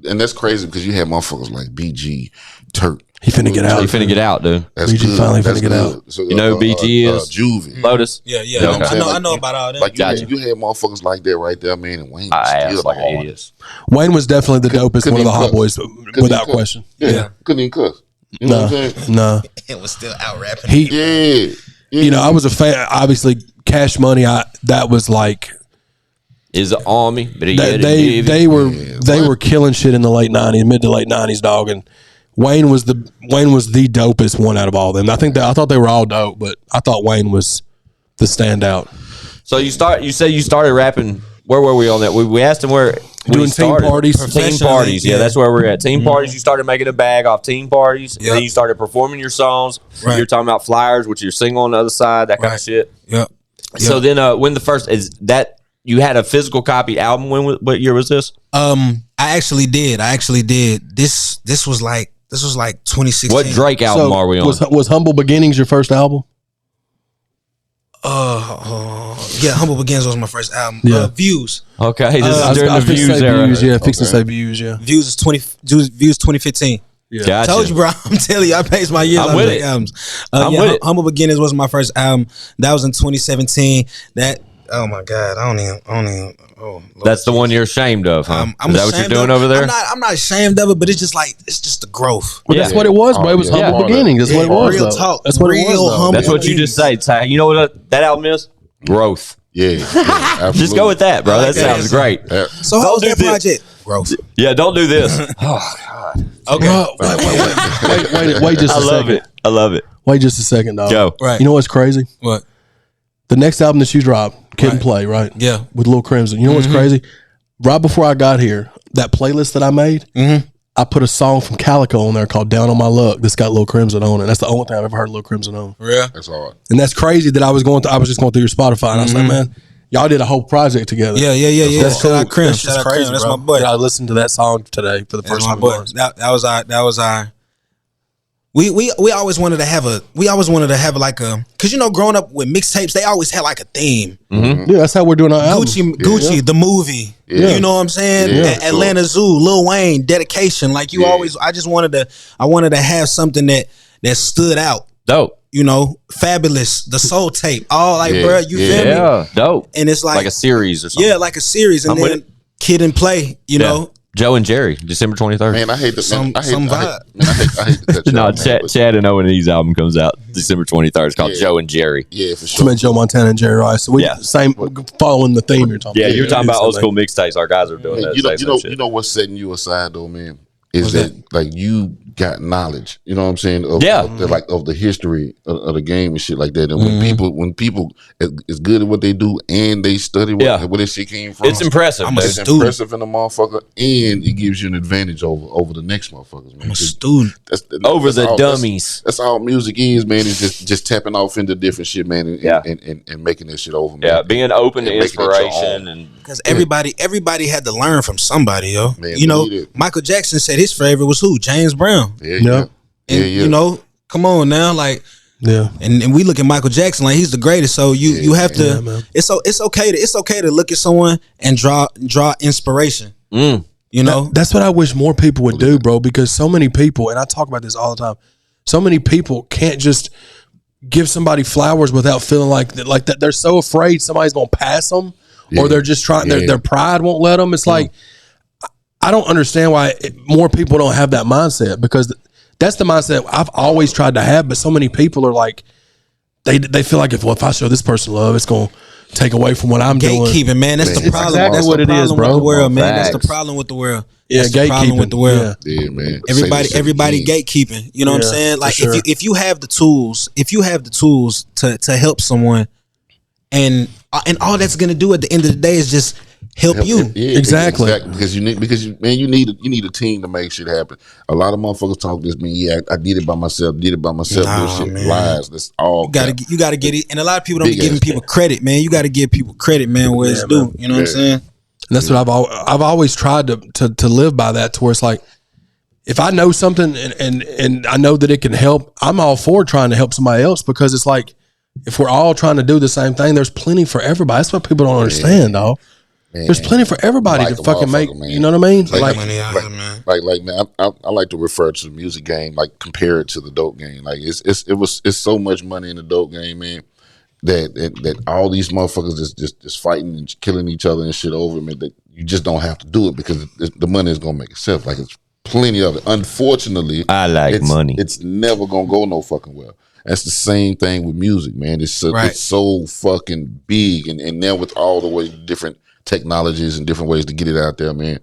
and that's crazy because you had motherfuckers like BG, Turk. He finna get out. He finna get out, dude. That's BG good. finally finna get out. So, you know who BG is? Juvie. Lotus. Yeah. Okay. I know about all that. Like you had motherfuckers like that right there, man. And Wayne I was like an idiot. Wayne was definitely the dopest one of the Hot Boys, without question. Yeah. Couldn't even cuss. You know what I'm saying? No. It was still out rapping. Yeah. I was a fan. Obviously, Cash Money. That was like is an army, but they were killing shit in the late 90s, mid to late 90s, dog. And Wayne was the dopest one out of all of them. I thought they were all dope, but I thought Wayne was the standout. So you say you started rapping. Where were we on that? We asked him where doing team parties. Team parties, yeah, that's where we're at. Team parties. You started making a bag off team parties, and then you started performing your songs. Right. You're talking about flyers, which you're singing on the other side, that kind of shit. Yep. So then, when the first is that you had a physical copy album? What year was this? I actually did. This was like 2016. What Drake album are we on? Was Humble Beginnings your first album? Yeah, Humble Beginnings was my first album. Yeah. Views. Okay, this is during the Views era. Fixing to say Views, yeah. Views 2015. Yeah. Gotcha. Told you, bro. I'm telling you, I based my years on Drake albums. I'm with it. Humble Beginnings was my first album. That was in 2017. Oh my God, I don't even. Oh, Lord. That's the one you're ashamed of, huh? I'm is that what you're doing over there? I'm not ashamed of it, but it's just the growth. Well, that's what it was, bro. It was Humble Beginnings. That's what it was. Real talk. That's what it was. Humble That's what you just say, Ty. You know what that album is? Growth. Yeah, just go with that, bro. That sounds great. Yeah. So how was that project? Growth. Yeah, don't do this. Oh God. Okay. Wait just a second. I love it. Wait just a second, dog. Go. Right. You know what's crazy? What? the next album that you dropped, Kid and Play, right? Yeah. With Lil Crimson. You know what's crazy? Right before I got here, that playlist that I made, I put a song from Calico on there called Down on My Luck that's got Lil Crimson on it. That's the only thing I've ever heard Lil Crimson on. Yeah. That's hard. And that's crazy that I was just going through your Spotify and I was like, man, y'all did a whole project together. Yeah. That's Shout out cool. Crim. That's Shout just out crazy, Crim. That's bro. my boy. I listened to that song today for the first time. That was our. We always wanted to have like a, cause growing up with mixtapes, they always had like a theme. Yeah, that's how we're doing our album. Gucci, the movie. Yeah. You know what I'm saying? Yeah, Atlanta Zoo, Lil Wayne, Dedication. Like I wanted to have something that stood out. Dope. Fabulous, the Soul Tape. All like, bro, you feel me? Yeah, dope. And it's like a series or something. Yeah, like a series. And I'm with then it. Kid and Play, Joe and Jerry, December 23rd. Man, I hate the Some vibe. I hate to cut you No, off, man, but- Chad and Owen's album comes out December 23rd. It's called Yeah. Joe and Jerry. Yeah, for I sure. meant Joe Montana and Jerry Rice. So we following the theme you're talking Yeah, about. you're talking about old Same school mixtapes. Our guys are doing Man, that. you know what's setting you aside though, man, is that like you got knowledge. You know what I'm saying? Of the history of the game and shit like that. And when people is good at what they do and they study where this shit came from, It's impressive. I'm a it's student. impressive in the motherfucker, and it gives you an advantage over the next motherfuckers, man. I'm a student. Over the all- dummies. That's all music is, man. Is just tapping off into different shit, man, and making this shit over, man. Yeah, being open to And making it your inspiration own. and Because everybody had to learn from somebody, yo. Man, you know, believe it. Michael Jackson said his favorite was who? James Brown. Yeah. And come on now, like, Yeah. and we look at Michael Jackson like he's the greatest. So you have to. man. It's okay to look at someone and draw inspiration. You know, That's what I wish more people would do, bro, because so many people, and I talk about this all the time, so many people can't just give somebody flowers without feeling like that. They're so afraid somebody's going to pass them or they're just trying, their pride won't let them. It's like, I don't understand why more people don't have that mindset, because that's the mindset I've always tried to have. But so many people are like, they feel like if I show this person love, it's going to take away from what I'm doing. gatekeeping, man. That's the It's problem. exactly That's what the it is, problem bro. with the world, man. Facts. That's the problem with the world. Yeah, That's the problem with the world. gatekeeping. Yeah, man. Everybody gatekeeping. You know what I'm Yeah, saying? Like for sure. if you have the tools, to help someone, and all that's gonna do at the end of the day is just help you. Yeah, Exactly. Because you need a team to make shit happen. A lot of motherfuckers talk this, man. Yeah, I did it by myself. Nah, Bullshit, man. lies. That's all. You gotta get it. And a lot of people don't Big be giving ass people credit, man. You gotta give people credit, man, where it's due. You know what I'm saying? And that's what I've always tried to live by that, to where it's like, if I know something and I know that it can help, I'm all for trying to help somebody else, because it's like, if we're all trying to do the same thing, there's plenty for everybody. That's what people don't understand, dog. Man. There's plenty for everybody Like to a fucking make. motherfucker, man. You know what I mean? Like, money out here, man. man, I like to refer to the music game, like compare it to the dope game. Like it's so much money in the dope game, man. That all these motherfuckers just fighting and killing each other and shit over, man. That you just don't have to do it, because the money is gonna make itself. Like, it's plenty of it. Unfortunately, I like money. It's never gonna go no fucking well. That's the same thing with music, man. It's so fucking big, and now with all the way different technologies and different ways to get it out there, man.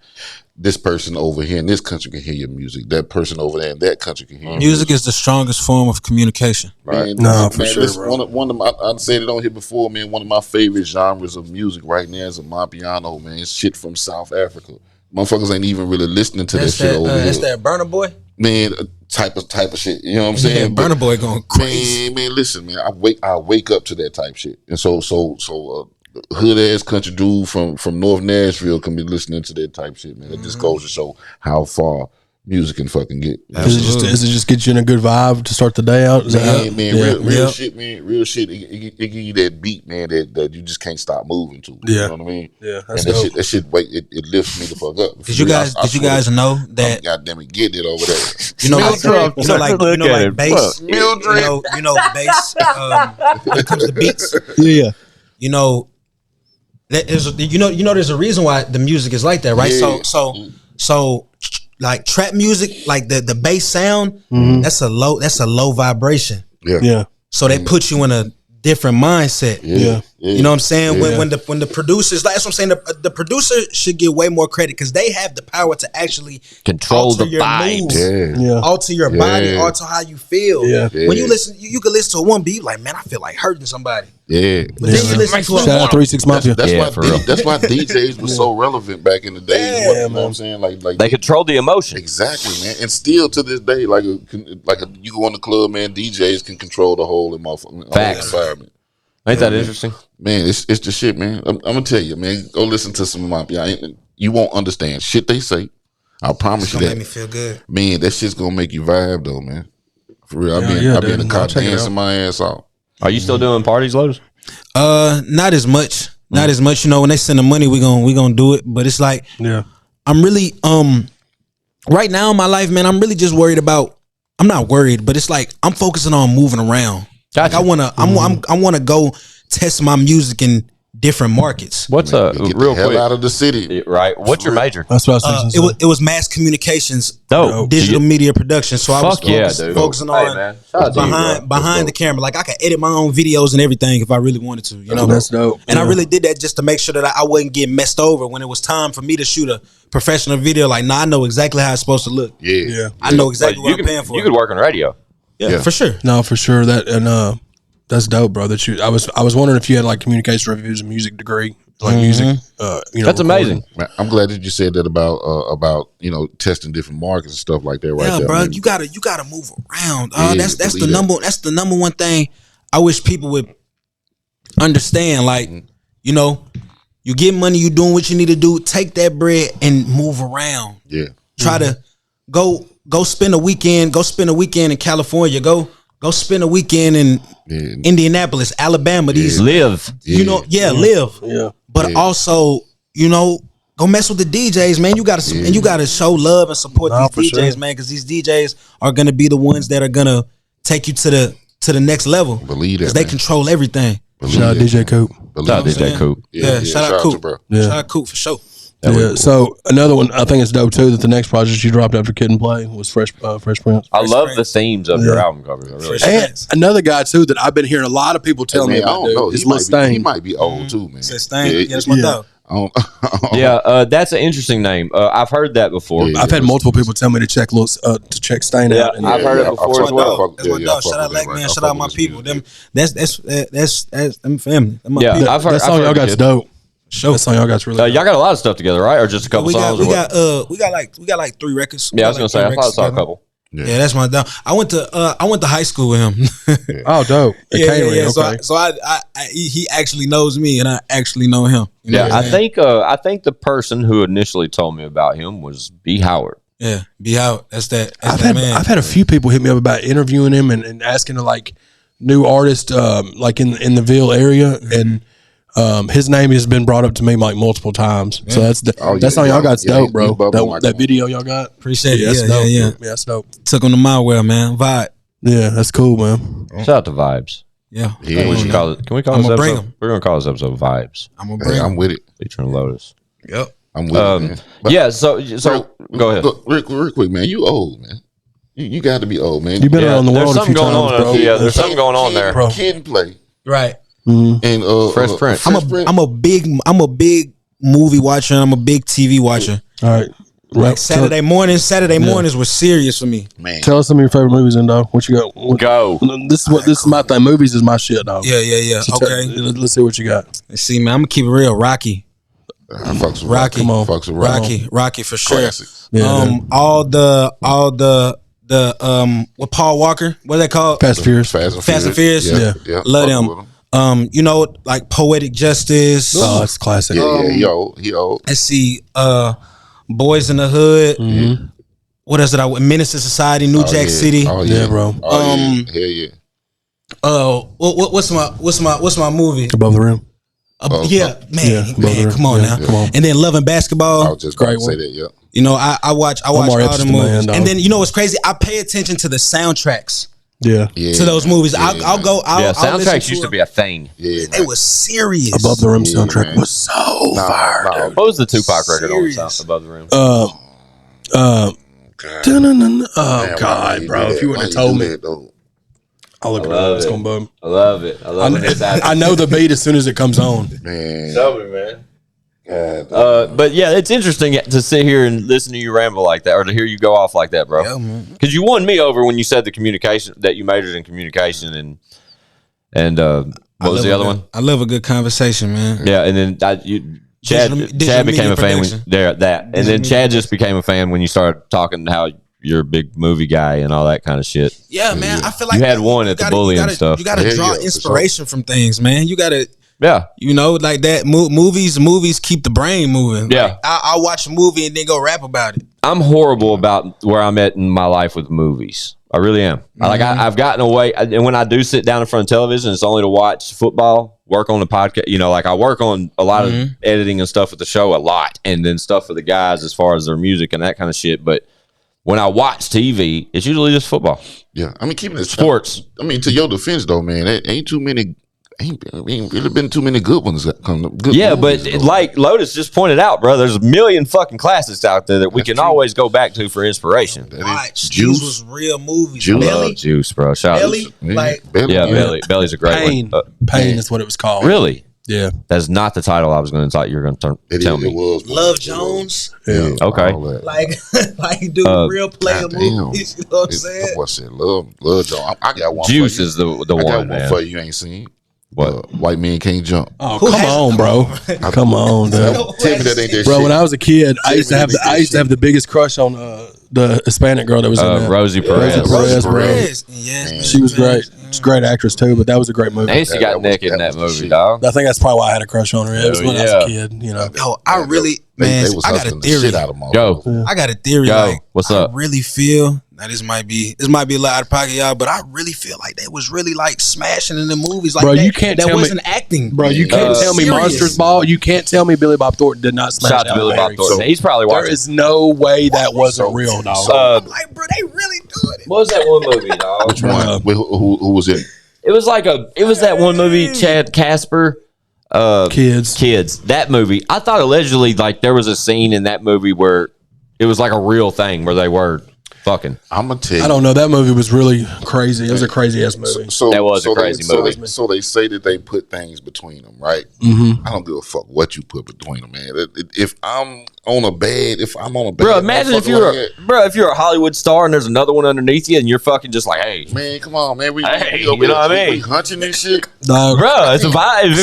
This person over here in this country can hear your music. That person over there in that country can hear your Music is the strongest form of communication. Right? For sure, this bro. one of my, I said it on here before, man. One of my favorite genres of music right now is a Amapiano, man. It's shit from South Africa. Motherfuckers ain't even really listening to that shit over here. That's that Burner Boy. Man, type of shit. You know what I'm saying? Burner Boy going crazy. Man, listen, man. I wake up to that type shit, and so hood ass country dude from North Nashville can be listening to that type shit, man. It just goes to show how far music can fucking get. Does it just get you in a good vibe to start the day out? Is that how- Real shit, man. Real shit. It give you that beat, man, that you just can't stop moving to. Yeah. You know what I mean? Yeah, And that's that dope. shit, it lifts me the fuck up. Did you guys know that? Goddamn it, get it over there. You know, like bass. Mildred. You know, bass. When it comes to beats, Yeah. you know, there's a reason why the music is like that, right? Yeah. So, like trap music, like the bass sound, that's a low vibration. Yeah. So they put you in a different mindset. Yeah. You know what I'm saying? Yeah. When the producers, like, that's what I'm saying. The producer should get way more credit, because they have the power to actually Control alter the your vibes. moves, Yeah. alter your body, alter how you feel. Yeah. When you listen, you can listen to one beat, like, man, I feel like hurting somebody. Yeah. But then you listen to Shout out 3 6 Mafia. That's Yeah, why for real. that's why DJs were so relevant back in the day. You know what I'm saying? Like They control the emotion. exactly, man. And still to this day, you go in the club, man. DJs can control the whole Facts. environment. Ain't that interesting? Man, it's the shit, man. I'm gonna tell you, man. Go listen to some of you won't understand shit they say. I promise you gonna that. make me feel good. Man, that shit's gonna make you vibe though, man. For real, I be in the car dancing my ass off. Are you still doing parties, Lotus? Not as much. Not as much. You know, when they send the money, we gonna do it. But it's like, I'm really right now in my life, man. I'm really just worried about. I'm not worried, but it's like I'm focusing on moving around. Gotcha. Like I wanna go test my music in different markets. What's Get real the hell quick? out of the city. Right. What's your major? That's what I was thinking. It was mass communications, Dope. digital media production. So I was Fuck yeah, dude. focusing Hey, on man. Shout out to you, bro. behind the camera. Like I could edit my own videos and everything if I really wanted to. You know, That's dope. And I really did that just to make sure that I wouldn't get messed over when it was time for me to shoot a professional video. Like, I know exactly how it's supposed to look. Yeah. I know exactly what I'm paying for. You could work on radio. Yeah, for sure. No, for sure. That's dope, bro. That I was wondering if you had like communication reviews and music degree, like music. That's amazing. Man, I'm glad that you said that about testing different markets and stuff like that. Right Yeah, there, bro. man. You gotta move around. Yeah, That's the believe number number one thing I wish people would understand. Like, you get money, you doing what you need to do. Take that bread and move around. Yeah. Try to go spend a weekend. Go spend a weekend in California. Go spend a weekend in Indianapolis, Alabama. These Live. live. Yeah. But also, go mess with the DJs, man. You gotta show love and support these DJs, man, because these DJs are gonna be the ones that are gonna take you to the next level. Believe that, because they man. control everything. Shout out DJ Coop. Believe Shout out that. DJ Coop. Yeah, shout out to Coop, bro. Yeah. Shout out Coop for sure. Yeah. So another one, I think it's dope too. That the next project you dropped after Kid and Play was Fresh Prince. I love the themes of your album covers. I really do. And another guy too that I've been hearing a lot of people telling me Man, I about. don't know. Is He Lil might Stain. be old too, man. Stain. Yeah, that's my dog. Yeah, that's an interesting name. I've heard that before. Yeah. I've had multiple people tell me to check Stain Yeah, out. And I've heard it before as well. That's my dog. Shout out Lack, man. Shout out my people. Them. That's them family. Them my Yeah, people. I've heard. that song I've y'all heard got's it. dope. That song y'all got's really dope. Y'all got a lot of stuff together, right? Or just a couple we songs? got like 3 records. Yeah, I was gonna say. I thought I saw a couple. Yeah, that's my dog. I went to high school with him. Oh, dope. At Canary, okay. So he actually knows me, and I actually know him. You know Yeah, what I'm I think the person who initially told me about him was B. Howard. Yeah, be out. That's that. I've had a few people hit me up about interviewing him and asking to like new artists like in the Ville area, and his name has been brought up to me like multiple times. So that's that song y'all got's dope, bro. That video y'all got, Appreciate it. that's Yeah, dope. yeah. Yeah, that's dope. Took him to my well, man. Vibe. Yeah, that's cool, man. Shout out to Vibes. Yeah. Yeah, We should call it. Can we call I'ma this bring episode? 'em. We're gonna call this episode Vibes, I'm gonna bring I'm him. with it. featuring Lotus. Yep. I'm with it, man. But Yeah. So go ahead. real quick, man. You old, man. You got to be old, man. You've been Yeah, around the there's world a few something going times, on. bro. Yeah, there's something going on there. Bro. Kid and Play Right. and Fresh Prince. I'm a big movie watcher. And I'm a big TV watcher. All right. Like Saturday mornings were serious for me. man. Tell us some of your favorite movies, dog. What you got? Go. This is my thing. Movies is my shit, dog. Yeah. So Okay. let's see what you got. Let's see, man. I'm gonna keep it real. Rocky. I fucks with Rocky. Come on. Fucks with Rocky. Rocky for sure. Classics. Yeah, All the what Paul Walker, what are they called? Fast and Furious. Fast and Furious. Yeah. Yeah. Love Fuck them. with 'em. Like Poetic Justice. Oh, it's classic. Yeah, he old. Let's see, Boys in the Hood. What else did I? Menace to Society, New Jack yeah. City. Oh, Yeah, bro. Oh, yeah. Hell yeah. What's my movie? Above the Rim. Man, Above the Rim. come on Yeah, now. come on. And then Love and Basketball. I was just about Great to say one. that. Yeah. You know, I watch Omar all Epps the the man, movies, dog. and then you know what's crazy? I pay attention to the soundtracks Yeah. Yeah. to those movies. Yeah, I'll man. go. I'll listen Soundtracks used to be a thing. Yeah. It was serious. Above the Rim Yeah, soundtrack man. was so fire. Nah, What was the Tupac record on the Serious. South Above the Rim? Oh Man, God, why bro! you If do you would that? have Why told you me, do that, though? I'll look it love up. It's it. gonna boom. I love it. I love it. I know the beat as soon as it comes on. Man. Tell me, man. God, But yeah, it's interesting to sit here and listen to you ramble like that, or to hear you go off like that, bro. Yeah, man. Because you won me over when you said the communication that you majored in communication, and What was the other one? I love a good conversation, man. Yeah, and then Chad became a fan when and then Chad just became a fan when you started talking how you're a big movie guy and all that kind of shit. Yeah, man. I feel like you had one at the Bully and stuff. You got to draw inspiration from things, man. You got to, you know, like that. Movies keep the brain moving. Yeah, like, I'll watch a movie and then go rap about it. I'm horrible about where I'm at in my life with movies. I really am. Like I've gotten away, and when I do sit down in front of television, it's only to watch football, work on the podcast. You know, like I work on a lot of editing and stuff with the show a lot, and then stuff for the guys as far as their music and that kind of shit. But when I watch TV, it's usually just football. Yeah, I mean, keeping it sports. I mean, to your defense though, man, ain't too many. Ain't really been too many good ones that come. Good but like Lotus just pointed out, bro, there's a million fucking classics out there that we can always go back to for inspiration. Watch. Juice was real movies. Juice. Belly, Juice, bro. Shout Belly, out. like Belly. Belly's a great one. Pain is what it was called. Really? Yeah. That's not the title I was going to thought you were going to tell me. It was Love Jones. Yeah. Okay. Like dude, real player movies. You know what I'm saying? What said Love Jones? I got one. Juice for you. is the I one, got man. one for you. You ain't seen. What? White Men Can't Jump. Oh, come on, bro. Come on, dude. Tell me that ain't that Bro, shit. when I was a kid, I used to have the biggest crush on the Hispanic girl that was in that. Rosie Perez. Rosie Perez. Perez. Yes, She was great. She's a great actress too, but that was a great movie. Nancy got naked in that movie, dog. I think that's probably why I had a crush on her. It was when I was a kid, you know. Yo, I really, man, They was I got a hustling the theory. shit out of them. Go. I got a theory. Go. Like, What's up? I really feel now this might be a lot out of pocket, y'all, but I really feel like they was really like smashing in the movies. Like, Bro, that, you can't that tell me- wasn't acting. Bro, you can't tell me serious. Monsters Ball. You can't tell me Billy Bob Thornton did not smash Shout out to Billy Bob Thornton. He's probably There watching. is no way that wasn't real, dog. I'm like, bro, they really doing it. What was that one movie, dog? Which one? Who was it? It was that one movie, Chad Casper. Kids. That movie. I thought allegedly like there was a scene in that movie where it was like a real thing where they were fucking. I'm gonna tell you. I don't know. That movie was really crazy. It was a crazy ass movie. So That was a crazy movie. So they say that they put things between them, right? Mm-hmm. I don't give a fuck what you put between them, man. If I'm on a bad, Bro, imagine if you're a Hollywood star and there's another one underneath you and you're fucking just like, hey, man, come on, man. We you know what I mean? We hunting and shit. Dog. bro, it's a vibe.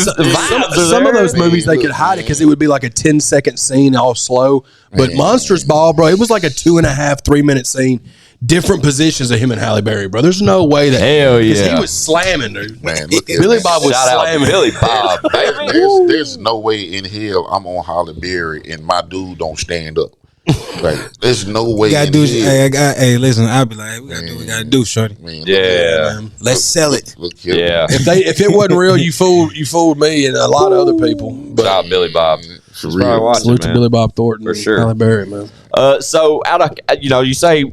Some of those movies they could hide it because it would be like a 10-second scene all slow. But Man. Monsters Ball, bro, it was like a 2.5, 3 minute scene. Different positions of him and Halle Berry, bro. There's no way that. Hell 'cause yeah. he was slamming, dude. Man, look at Billy that. Bob was Shout out slamming. Billy Bob, baby. There's no way in hell I'm on Halle Berry and my dude don't stand up. Like, there's no way. We gotta in do. hell. Hey, listen, I'll be like, we gotta do what we gotta do, shorty. Man, look Yeah. at that, man. Let's sell it. Look here. Yeah. If it wasn't real, you fooled me and a lot of other people. But Shout out Billy Bob. For Just real. probably watch salute it, to man. Billy Bob Thornton For and sure. Halle Berry, man. So out of you say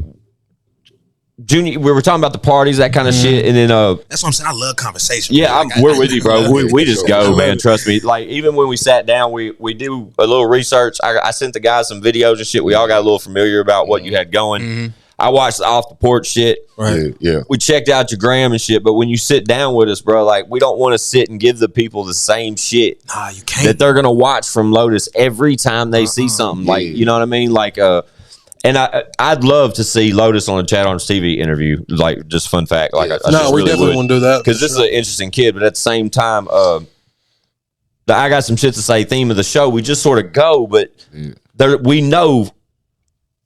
Junior, we were talking about the parties, that kind of shit, and then That's what I'm saying. I love conversation. yeah, bro. we're with you, bro. We just go, I man. love it. Trust me. Like even when we sat down, we do a little research. I sent the guys some videos and shit. We all got a little familiar about what you had going. I watched the off the porch shit. Right. Yeah. We checked out your gram and shit. But when you sit down with us, bro, like we don't want to sit and give the people the same shit Nah, you can't. that they're gonna watch from Lotus every time they see something. Like you know what I mean? Like and I'd love to see Lotus on a ChadArmesTV interview. Like just fun fact. Like I No, just we really definitely would. want to do that Because this is an interesting kid, but at the same time, I got some shit to say. Theme of the show, we just sort of go, but we know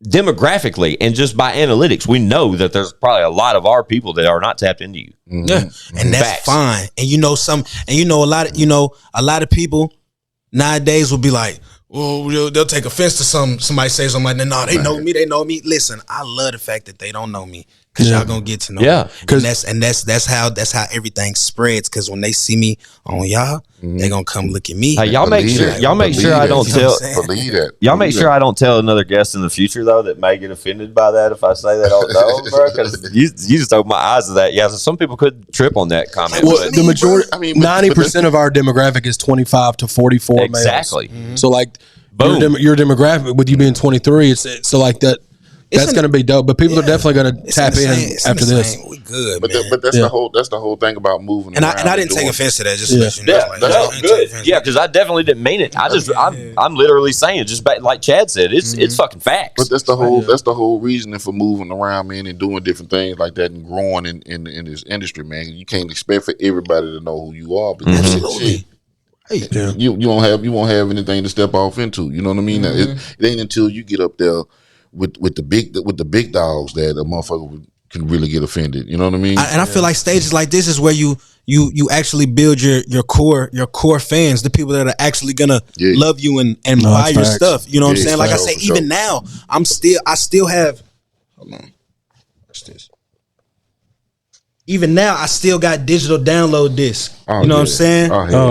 demographically and just by analytics, we know that there's probably a lot of our people that are not tapped into you. Yeah, and that's Facts. fine. And a lot of people nowadays will be like, well, they'll take offense to somebody say something like that. No, they know me. They know me. Listen, I love the fact that they don't know me because y'all gonna get to know Yeah, me. And that's how everything spreads. Because when they see me on y'all, they gonna come look at me. Hey, y'all make Believe sure that. y'all make sure I don't You know tell what I'm saying? Believe that. y'all make Believe sure I don't tell another guest in the future though that may get offended by that if I say that on no, bro. Because you just opened my eyes to that. Yeah, so some people could trip on that comment. Well, but the majority, I mean, but 90% of our demographic is 25 to 44 exactly. males. So like Boom. your demographic with you being 23, it's so like that. That's going to be dope. But people are definitely going to tap in after this. We good, But man. that's the whole thing about moving. And around I didn't take doing- offense to that. Just to let you know. Yeah, no, good. Yeah, because I definitely didn't mean it. I'm literally saying it. Just like Chad said, it's fucking facts. But that's the whole reasoning for moving around, man, and doing different things like that and growing in this industry, man. You can't expect for everybody to know who you are, because Absolutely. you won't have anything to step off into. You know what I mean? It ain't until you get up there with the big dogs that a motherfucker can really get offended. You know what I mean? And I feel like stages like this is where you actually build your core fans, the people that are actually gonna love you and buy your stuff. You know what I'm saying? Like I say, even now, I still have. Hold on. What's this? Even now, I still got digital download disc. You know what I'm saying?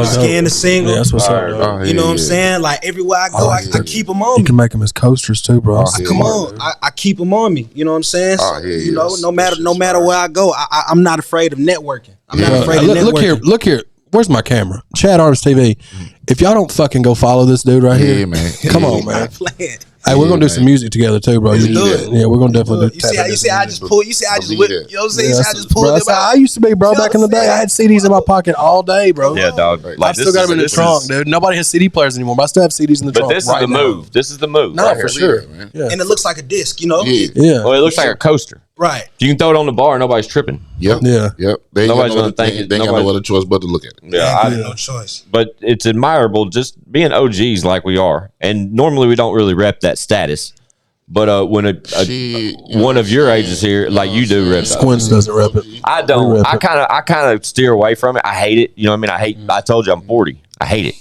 Scan the single. Yeah, that's what's up. You know what I'm saying? Like everywhere I go, I keep them on You me. can make them as coasters too, bro. Come on, I keep them on me. You know what I'm saying? You know, no matter where I go, I'm not afraid of networking. I'm not afraid of networking. Look here. Where's my camera? ChadArmesTV. If y'all don't fucking go follow this dude right here, man. Come on, man. Playing. Hey, we're gonna do some music together too, bro. Yeah, we're gonna definitely do. You see how I just pulled? You see how I just whipped? You know what I'm saying? You see how I just pulled Bro, them that's how I out? used to be, bro. Back in the day, I had CDs in my pocket all day, bro. Yeah, dog. I Like, still got them in the trunk, dude. Nobody has CD players anymore, but I still have CDs in the trunk. But this is the move. This is the move. No, right for here. sure. man. Yeah. And it looks like a disc, you know? Yeah. Well, it looks like a coaster. Right. You can throw it on the bar, nobody's tripping. Yep. Yeah. Yep. They ain't Nobody's got gonna think it- they ain't got no nobody- other choice but to look at it. Yeah, I no choice. but it's admirable just being OGs like we are. And normally we don't really rep that status. But when one of your ages here, like you do, rep that. Quince doesn't rep it. I We don't. rep I it. kind of steer away from it. I hate it. You know what I mean? I told you I'm 40. I hate it.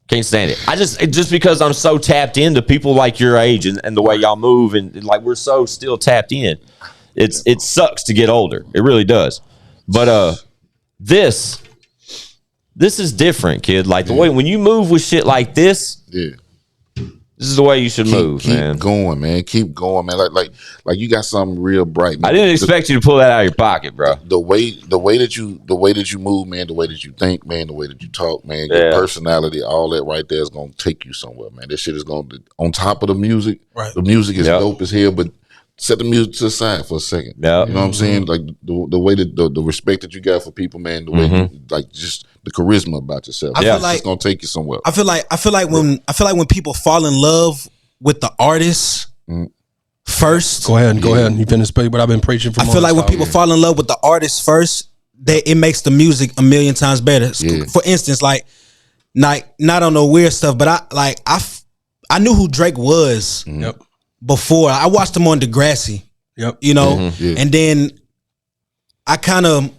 Can't stand it. Just because I'm so tapped into people like your age and the way y'all move and like we're so still tapped in. It sucks to get older. It really does. But this is different, kid. Like the way when you move with shit like this, this is the way you should move, keep man. going, man. Keep going, man. Like you got something real bright. Man. I didn't expect you to pull that out of your pocket, bro. The way that you move, man, the way that you think, man, the way that you talk, man, your personality, all that right there is gonna take you somewhere, man. This shit is gonna on top of the music. Right. The music is dope as hell, but set the music to the side for a second. Yep. You know what I'm saying? Like the way that the respect that you got for people, man, the way you, like just the charisma about yourself. I feel It's like- gonna take you somewhere. I feel like when people fall in love with the artist first. Go ahead. You finish speak, but I've been preaching for I feel like when people fall in love with the artist first, it makes the music a million times better. Yeah. For instance, like not on no weird stuff, but I knew who Drake was Yep. before. I watched him on Degrassi. Yep. You know, Yeah. and then I kind of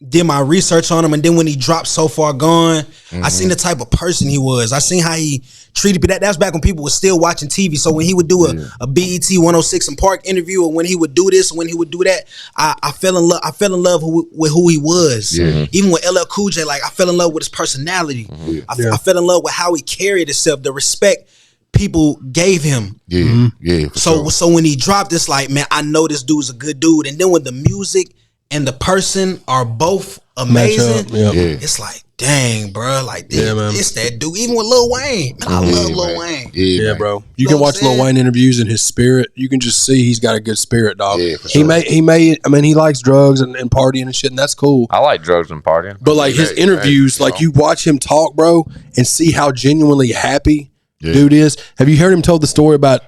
did my research on him, and then when he dropped So Far Gone, I seen the type of person he was. I seen how he treated people. That was back when people were still watching TV. So when he would do a BET 106 and Park interview, or when he would do this, or when he would do that, I fell in love. I fell in love with who he was. Yeah. Even with LL Cool J, like I fell in love with his personality. I fell in love with how he carried himself, the respect people gave him. Yeah, yeah. For sure. So when he dropped, it's like, man, I know this dude's a good dude. And then when the music and the person are both amazing, Yep. Yeah. it's like, dang, bro, like this, Yeah, man. it's that dude. Even with Lil Wayne, man, I love Lil Wayne. Yeah, man. bro. You know can what watch I'm Lil saying? Wayne interviews and his spirit. You can just see he's got a good spirit, dog. Yeah, for He sure. may. I mean, he likes drugs and partying and shit, and that's cool. I like drugs and partying. But like his Hey, interviews, hey, like you you watch him talk, bro, and see how genuinely happy dude is. Have you heard him tell the story about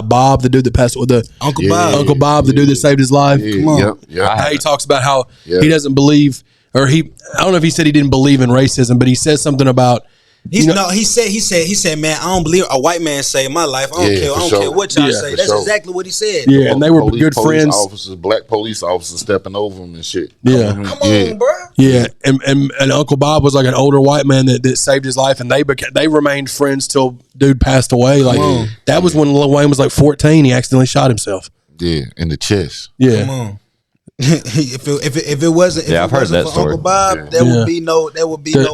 Bob, the dude that passed with the Uncle Bob. Uncle Bob, the dude that saved his life? Yeah, Come on. Yep, yep. How he talks about how Yeah. he doesn't believe, or I don't know if he said he didn't believe in racism, but he says something about He said, man, I don't believe a white man saved my life. I don't Yeah, care. I for don't sure. care what y'all Yeah, say. for That's sure. exactly what he said. yeah, and they were Police good friends. Officers, black police officers stepping over him and shit. Yeah. Come on, bro. Yeah, and Uncle Bob was like an older white man that saved his life, and they remained friends till dude passed away. Like that was when Lil Wayne was like 14. He accidentally shot himself. Yeah, in the chest. Yeah, Come on. if it wasn't, I've heard that for story. Uncle Bob, there would be no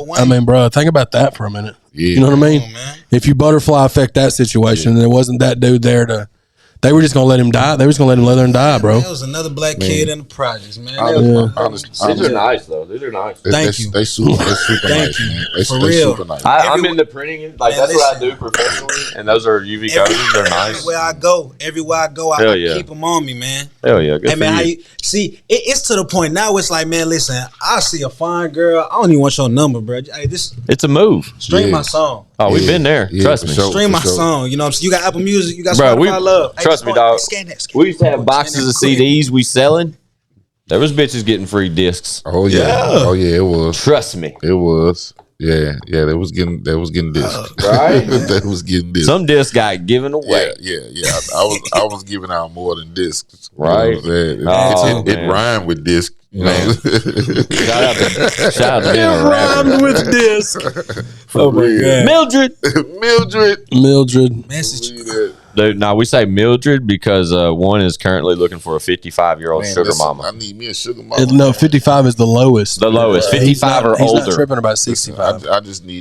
Wayne. I mean, bro, think about that for a minute. Yeah. You know what I mean? on, man. If you butterfly effect that situation, and there wasn't that dude there to They were just gonna let him die. They were just gonna let him die, bro. That was another black kid in the projects, man. These are nice though. These are nice. Thank you. They super nice, man. For real. Super nice. I'm in the printing, like that's what I do professionally, and those are UV coated. They're nice. Everywhere I go, I keep them on me, man. Hell yeah, good Hey man, for how you. you see? It's to the point now. It's like, man, listen. I see a fine girl. I don't even want your number, bro. Hey, this It's a move. stream my song. Oh, we've been there. Trust me. Stream my song. You know what I'm saying? You got Apple Music. You got Spotify Love. Hey, trust me, dog. We used to have boxes of CDs we selling. There was bitches getting free discs. Oh yeah, it was. Trust me, it was. Yeah, they was getting discs. Right? They was getting discs. Some discs got given away. Yeah. I was giving out more than discs. Right? You know it rhymed with disc. You know? Shout out to being a rapper. Rhymed with disc. For real. Mildred. Message. Dude, no, we say Mildred because one is currently looking for a 55-year-old sugar listen, mama. I need me a sugar mama. No, 55 is the lowest. The lowest, 55 or He's older. not tripping about 65.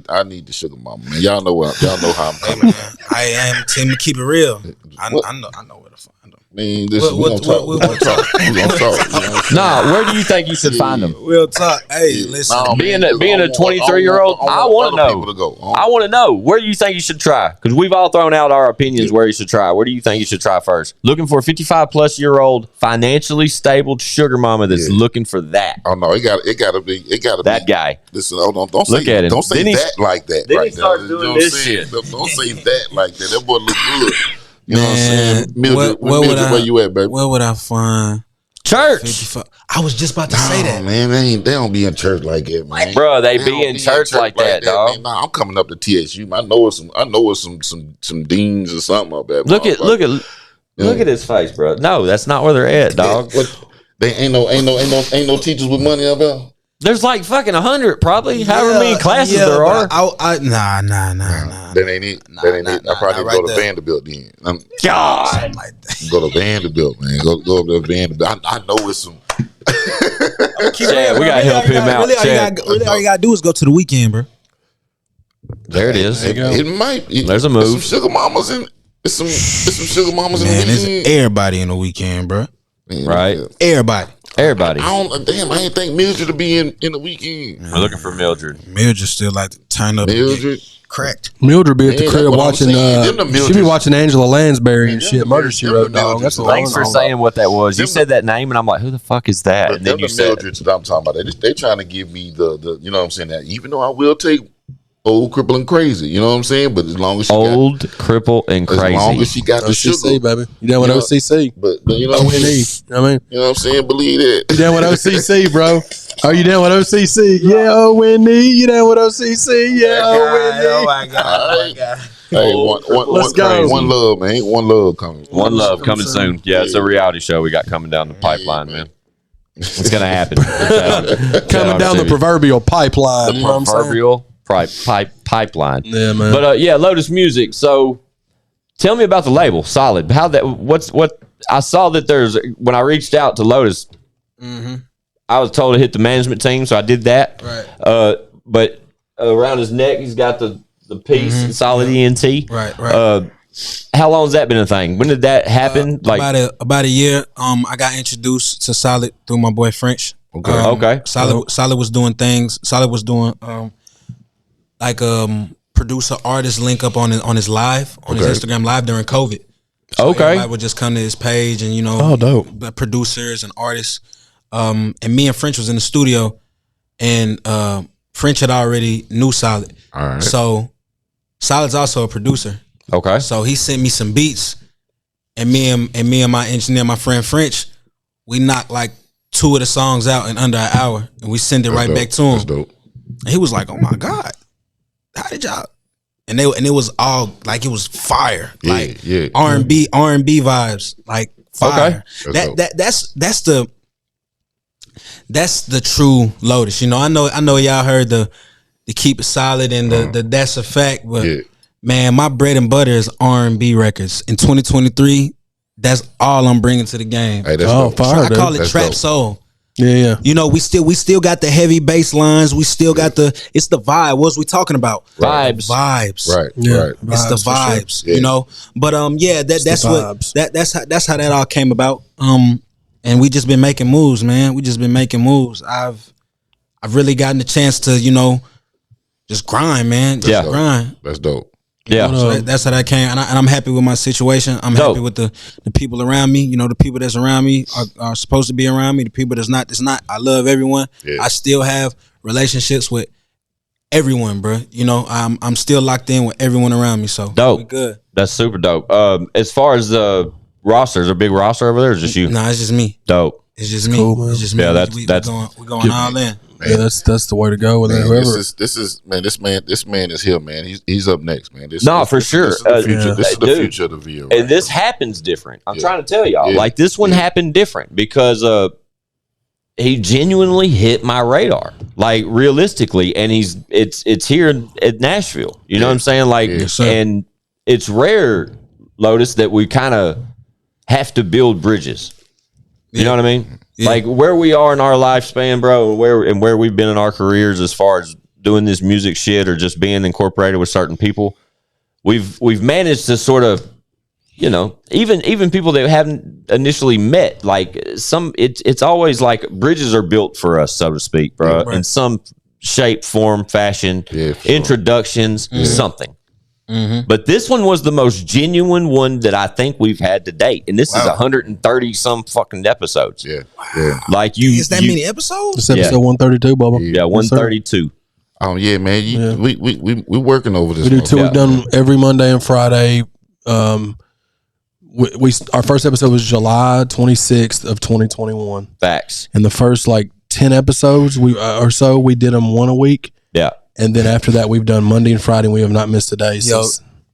I need the sugar mama, man. Y'all know how I'm coming. I am Tim to keep it real. I know where to find them. Man, listen, we gonna talk. We gonna talk. Nah, where do you think you should find them? We'll talk. Hey, listen. Nah, Being man, a 23-year-old, I want to know. I want to know where you think you should try because we've all thrown out our opinions where you should try. Where do you think you should try first? Looking for a 55-plus-year-old financially stable sugar mama that's looking for that. Oh no, it gotta be that guy. Listen, hold on, don't Look say at him. Don't say Then that like that. Then right he starts there. doing You know this what I'm saying? shit. Don't say that like that. That boy look good. You know what I'm Man, saying? Mildred, where you at, baby? Where would I find Church. 55? I was just about to say that. Man, they don't be in church like that, man. Bro, they don't be in church like that, dog. Man. Nah, I'm coming up to TSU. I know it's some deans or something up there. Look at his face, bro. No, that's not where they're at, dog. They ain't no teachers with money up there. There's like fucking 100 probably. However many classes there are. Nah. That ain't it. That ain't it. I probably go to Vanderbilt then. God. Go to Vanderbilt, man. Go up to Vanderbilt. I know it's some. Chad, we gotta help him out. Really, all you gotta do is go to the weekend, bro. There it is. It might. There's a move. Some sugar mamas in. It's some sugar mamas Man, in the there's weekend. everybody in the weekend, bro. Right. Everybody. I ain't think Mildred to be in the weekend. We're looking for Mildred. Mildred still like to turn up. Mildred. Cracked. Mildred be at the Man, crib that's what I'm watching. saying. Them the She be Mildreds. watching Angela Lansbury and them shit. the Murder She Wrote, dog. Mildreds. That's what Thanks for saying what that was. You said that name, and I'm like, who the fuck is that? But And then them you the said, Mildreds that I'm talking about. They trying to give me the you know what I'm saying, that even though I will take old, crippling, crazy, you know what I'm saying, but as long as she old, cripple, and as long as crazy. she got the sugar, OCC, baby. You down with You know, OCC? but you know what I mean? O-N-E. You know what I mean? You know what I'm saying? Believe it. You down with OCC, bro? Are you down with OCC? Yeah, O-N-E. You down with OCC? Yeah, O-N-E. my god. Hey, Let's go. One love, man. One love coming. One love coming soon. Yeah, it's a reality show we got coming down the pipeline, man. It's gonna happen. Coming down the proverbial pipeline. You know what I'm saying? proverbial pipeline. Yeah, man. But yeah, LotisMusic. So tell me about the label. Solid. How that? What? I saw that there's when I reached out to Lotus, I was told to hit the management team, so I did that. Right. But around his neck, he's got the piece, Solid ENT. Right. How long has that been a thing? When did that happen? About a year. I got introduced to Solid through my boy French. Okay. Okay. Solid was doing things. Solid was doing producer artist link up on his live on his Instagram live during COVID. So everybody would just come to his page and dope. Producers and artists. And me and French was in the studio, and French had already knew Solid. All right. So Solid's also a producer. Okay. So he sent me some beats, and me and my engineer, my friend French, we knocked like 2 of the songs out in under an hour, and we sent it back to him. That's dope. And he was like, "Oh my god, how did y'all?" And it was all like, it was fire, like R&B vibes, like fire. Okay. That's the true Lotus. You know, I know y'all heard the Keep It Solid and the That's a Fact, but man, my bread and butter is R&B records. In 2023, that's all I'm bringing to the game. Hey, that's dope. fire, I call it That's trap dope. soul. Yeah. You know, we still got the heavy bass lines. We still got it's the vibe. What was we talking about? Vibes. Vibes. Right. Yeah. Right. It's the vibes, you know. But that's how that all came about. And we just been making moves, man. We just been making moves. I've really gotten the chance to, you know, just grind, man. Just grind. That's dope. Yeah. So that's how that came, and I'm happy with my situation. I'm happy with the people around me. You know, the people that's around me are supposed to be around me. The people that's not. I love everyone. Yeah. I still have relationships with everyone, bro. You know, I'm still locked in with everyone around me. So dope. We good. That's super dope. As far as the roster, is there a big roster over there, or just you? Nah, it's just me. Dope. It's just me. Cool, man. It's just me. Yeah, we're going all in. Man. Yeah, that's the way to go with man, whoever. This man is here, man. He's up next, man. For sure. This is the future. This is the future of the video. And this happens different. I'm trying to tell y'all. Like this one happened different because he genuinely hit my radar. Like realistically, and it's here at Nashville. You know what I'm saying? Like, and it's rare, Lotus, that we kind of have to build bridges. You know what I mean? Yeah. Like where we are in our lifespan, bro, and where we've been in our careers as far as doing this music shit or just being incorporated with certain people, we've managed to sort of, you know, even people that haven't initially met, like it's always like bridges are built for us, so to speak, bro, in some shape, form, fashion, introductions, something. Mm-hmm. But this one was the most genuine one that I think we've had to date, and this is 130 some fucking episodes. Yeah. Like is that many episodes? It's episode 132, Bubba. Yeah, 132. Yeah, man. We working over this. We do two. We've done every Monday and Friday. We our first episode was July 26th of 2021. Facts. And the first like 10 episodes we did them one a week. Yeah. And then after that, we've done Monday and Friday. And we have not missed a day. Yo,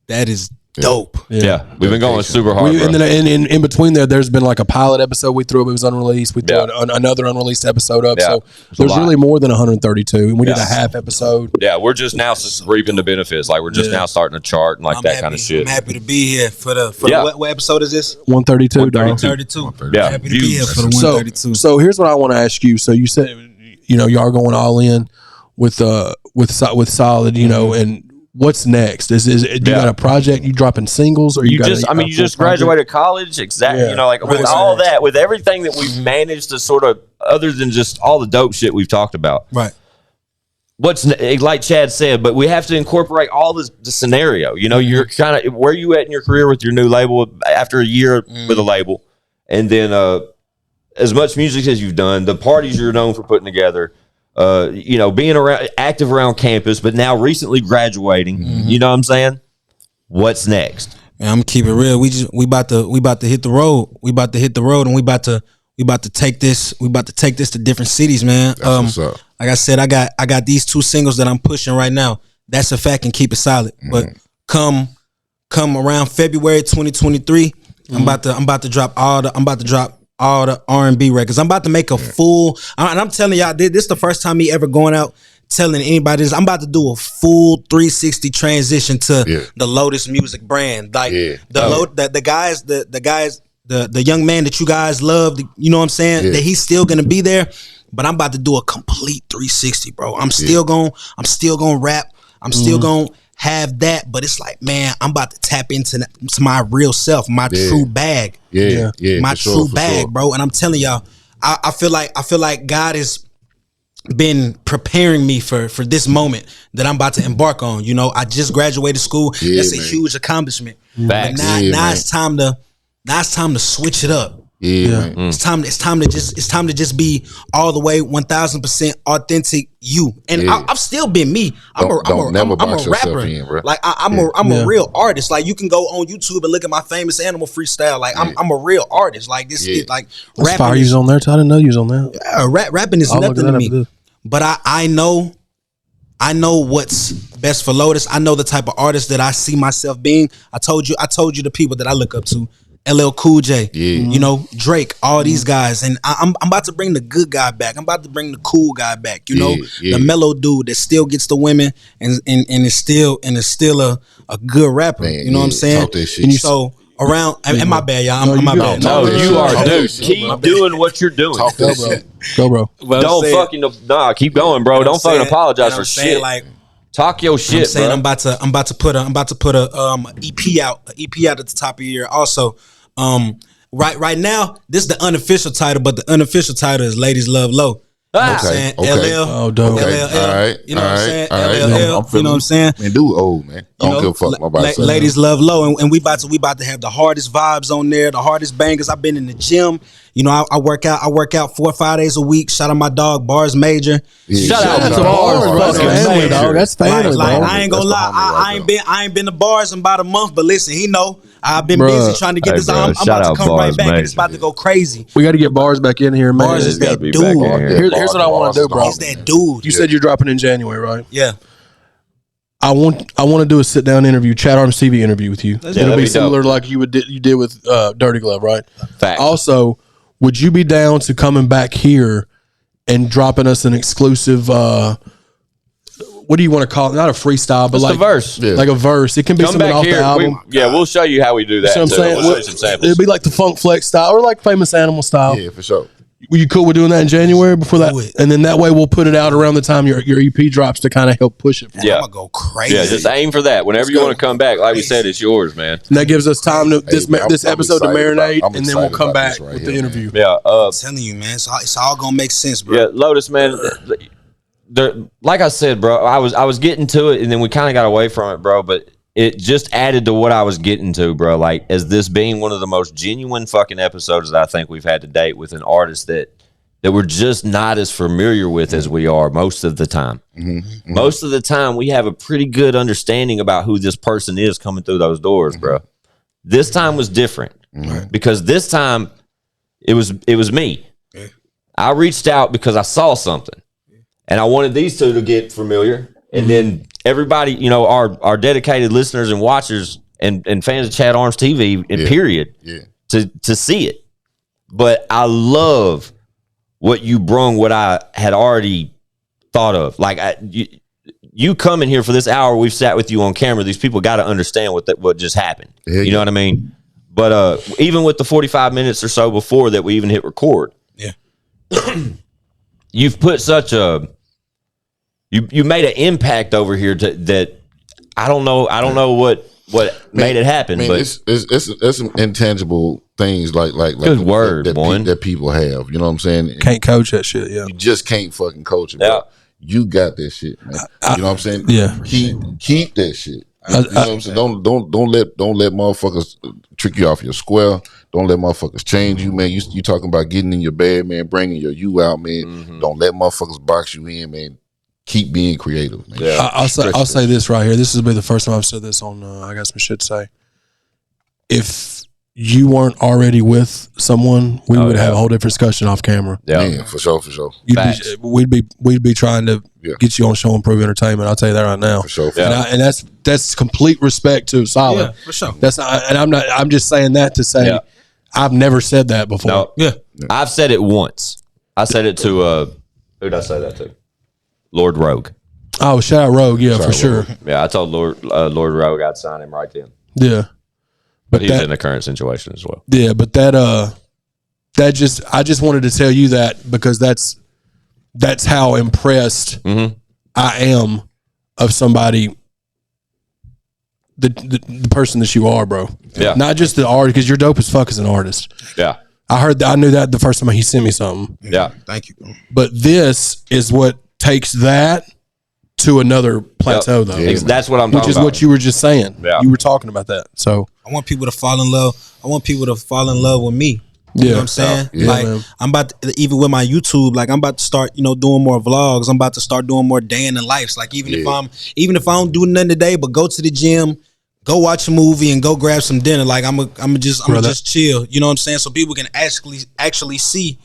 that is dope. Yeah. We've been going super hard. And then in between there's been like a pilot episode we threw up. It was unreleased. We threw another unreleased episode up. So there's really more than 132. And we did a half episode. Yeah. We're just now reaping the benefits. Like we're just now starting to chart and like that kind of shit. I'm happy to be here for the what episode is this? 132. 132. Yeah. I'm happy to be here for the 132. So here's what I want to ask you. So you said, you know, y'all going all in with Solid, you know, and what's next? Do you got a project? You dropping singles, or you just graduated college, exactly. Yeah. You know, like with all that, with everything that we've managed to sort of, other than just all the dope shit we've talked about, right? What's like Chad said, but we have to incorporate all the scenario. You know, you're kind of where you at in your career with your new label after a year with a label, and then as much music as you've done, the parties you're known for putting together. You know, being active around campus, but now recently graduating. Mm-hmm. You know what I'm saying? What's next? Man, I'm gonna keep it real. We about to hit the road. We about to hit the road, and we about to take this. We about to take this to different cities, man. What's up. Like I said, I got these 2 singles that I'm pushing right now. That's a fact, and keep it solid. Mm-hmm. But come around February 2023, I'm about to drop all the R&B records. I'm about to make a full, and I'm telling y'all, this is the first time me ever going out telling anybody this. I'm about to do a full 360 transition to the LotisMusic brand. Like the young man that you guys love, you know what I'm saying? That he's still gonna be there, but I'm about to do a complete 360, bro. I'm still gonna rap. I'm still gonna have that, but it's like, man, I'm about to tap into my real self, my true bag. My true bag, bro. And I'm telling y'all, I feel like God has been preparing me for this moment that I'm about to embark on. You know, I just graduated school. That's a huge accomplishment. But now it's time to switch it up. It's time to just be all the way 1000% authentic you. And I've still been me. I'm a rapper. Like I'm a real artist. Like you can go on YouTube and look at my famous animal freestyle. Like I'm a real artist. Like this is like rapping. Fire you on there. I didn't know you was on there. Rapping is nothing to me. But I know what's best for Lotus. I know the type of artist that I see myself being. I told you the people that I look up to. LL Cool J, you know, Drake, all these guys, and I'm about to bring the good guy back. I'm about to bring the cool guy back. You know, the mellow dude that still gets the women and is still a good rapper. You know what I'm saying? Talk that shit. So around. And my bad, y'all. I'm my bad. No, you are, dude. Shit, Keep bro. doing what you're doing. Talk that shit. Go, bro. Don't fucking keep going, bro. Don't fucking apologize for shit. Like, talk your shit, I'm saying bro. I'm about to put a EP out at the top of the year. Also, right now, this is the unofficial title, but the unofficial title is Ladies Love Low. You know what I'm saying? LL. Oh, dope. Okay. LL. All right. You know what I'm saying? All right. LL. You know what I'm saying? Man, dude, old man. I don't give a fuck my body. Ladies Love Low, and we about to have the hardest vibes on there, the hardest bangers. I've been in the gym. You know, I work out 4 or 5 days a week. Shout out my dog Bars Major. Shout out to Bars, bro. Bars. That's family, dog. That's family, Like, bro. I ain't gonna lie, I ain't been to Bars in about a month. But listen, he know I've been busy trying to get Hey, this. bro, I'm shout about to out come right Bars back. And it's Major. about to go crazy. We got to get Bars back in here, man. Bars is gotta that be dude. back in here. Here's what I want to do, bro. He's that dude. You said you're dropping in January, right? Yeah. I want to do a sit down interview, ChadArmesTV interview with you. It'll that'd be be similar dope. like you did with Dirty Glove, right? Facts. Also, would you be down to coming back here and dropping us an exclusive? What do you want to call it? Not a freestyle, but Just like a verse. Yeah. like a verse. It can be Come something back off here. the album. We'll show you how we do that. You know what I'm too. saying? We'll show you some samples. It'd be like the Funk Flex style or like Famous Animal style. Yeah, for sure. Were you cool with doing that in January before that? Do it. And then that way we'll put it out around the time your EP drops to kind of help push it. Yeah. I'm gonna go crazy. Yeah, just aim for that. Whenever you want to come back, like we said, it's yours, man. And that gives us time to this man, I'm episode to excited marinate, about- I'm and then we'll excited come about back this right with here, the interview. Yeah. I'm telling you, man. It's all gonna make sense, bro. Yeah, Lotus, man. Like I said, bro, I was getting to it, and then we kind of got away from it, bro. But it just added to what I was getting to, bro. Like, as this being one of the most genuine fucking episodes that I think we've had to date with an artist that we're just not as familiar with as we are most of the time. Mm-hmm. Most of the time, we have a pretty good understanding about who this person is coming through those doors, bro. This time was different because this time it was me. I reached out because I saw something, and I wanted these two to get familiar, and then everybody, you know, our dedicated listeners and watchers and fans of ChadArmesTV, and period, to see it. But I love what you brung, what I had already thought of. Like, you coming here for this hour, we've sat with you on camera. These people got to understand what just happened. You know what I mean? But even with the 45 minutes or so before that we even hit record, you've put such a you made an impact over here that I don't know what made it happen. Man, but it's some intangible things like Good word, boy. that people have. You know what I'm saying? Can't coach that shit. Yeah. You just can't fucking coach it, bro. Yeah. You got that shit, man. You know what I'm saying? Yeah. Keep that shit. You know what I'm saying? Don't let motherfuckers trick you off your square. Don't let motherfuckers change you, man. You talking about getting in your bed, man, bringing your you out, man. Mm-hmm. Don't let motherfuckers box you in, man. Keep being creative, man. Yeah. I'll say this right here. This will be the first time I've said this on. I got some shit to say. If you weren't already with someone, we would have a whole different discussion off camera. yeah, Man, for sure. We'd be trying to get you on Show and Prove Entertainment. I'll tell you that right now. For sure. And that's complete respect to Solid. Yeah, for sure. I'm just saying that to say I've never said that before. No, Yeah. I've said it once. I said it to who did I say that to? Lord Rogue. Oh, shout out Rogue, for sure. Yeah, I told Lord Rogue I'd sign him right then. Yeah. But he's in the current situation as well. Yeah, but I just wanted to tell you that because that's how impressed I am of somebody, the person that you are, bro. Yeah. Not just the artist, because you're dope as fuck as an artist. Yeah. I knew that the first time he sent me something. Yeah. Thank you. But this is what takes that to another plateau, though. That's what I'm talking about. Which is what you were just saying. Yeah. You were talking about that. So I want people to fall in love. I want people to fall in love with me. You know what I'm saying? Yeah, like man. I'm about to, even with my YouTube, like I'm about to start, doing more vlogs. I'm about to start doing more day in the lives. Like even if I don't do nothing today, but go to the gym, go watch a movie, and go grab some dinner. Like I'm just chill. You know what I'm saying? So people can actually see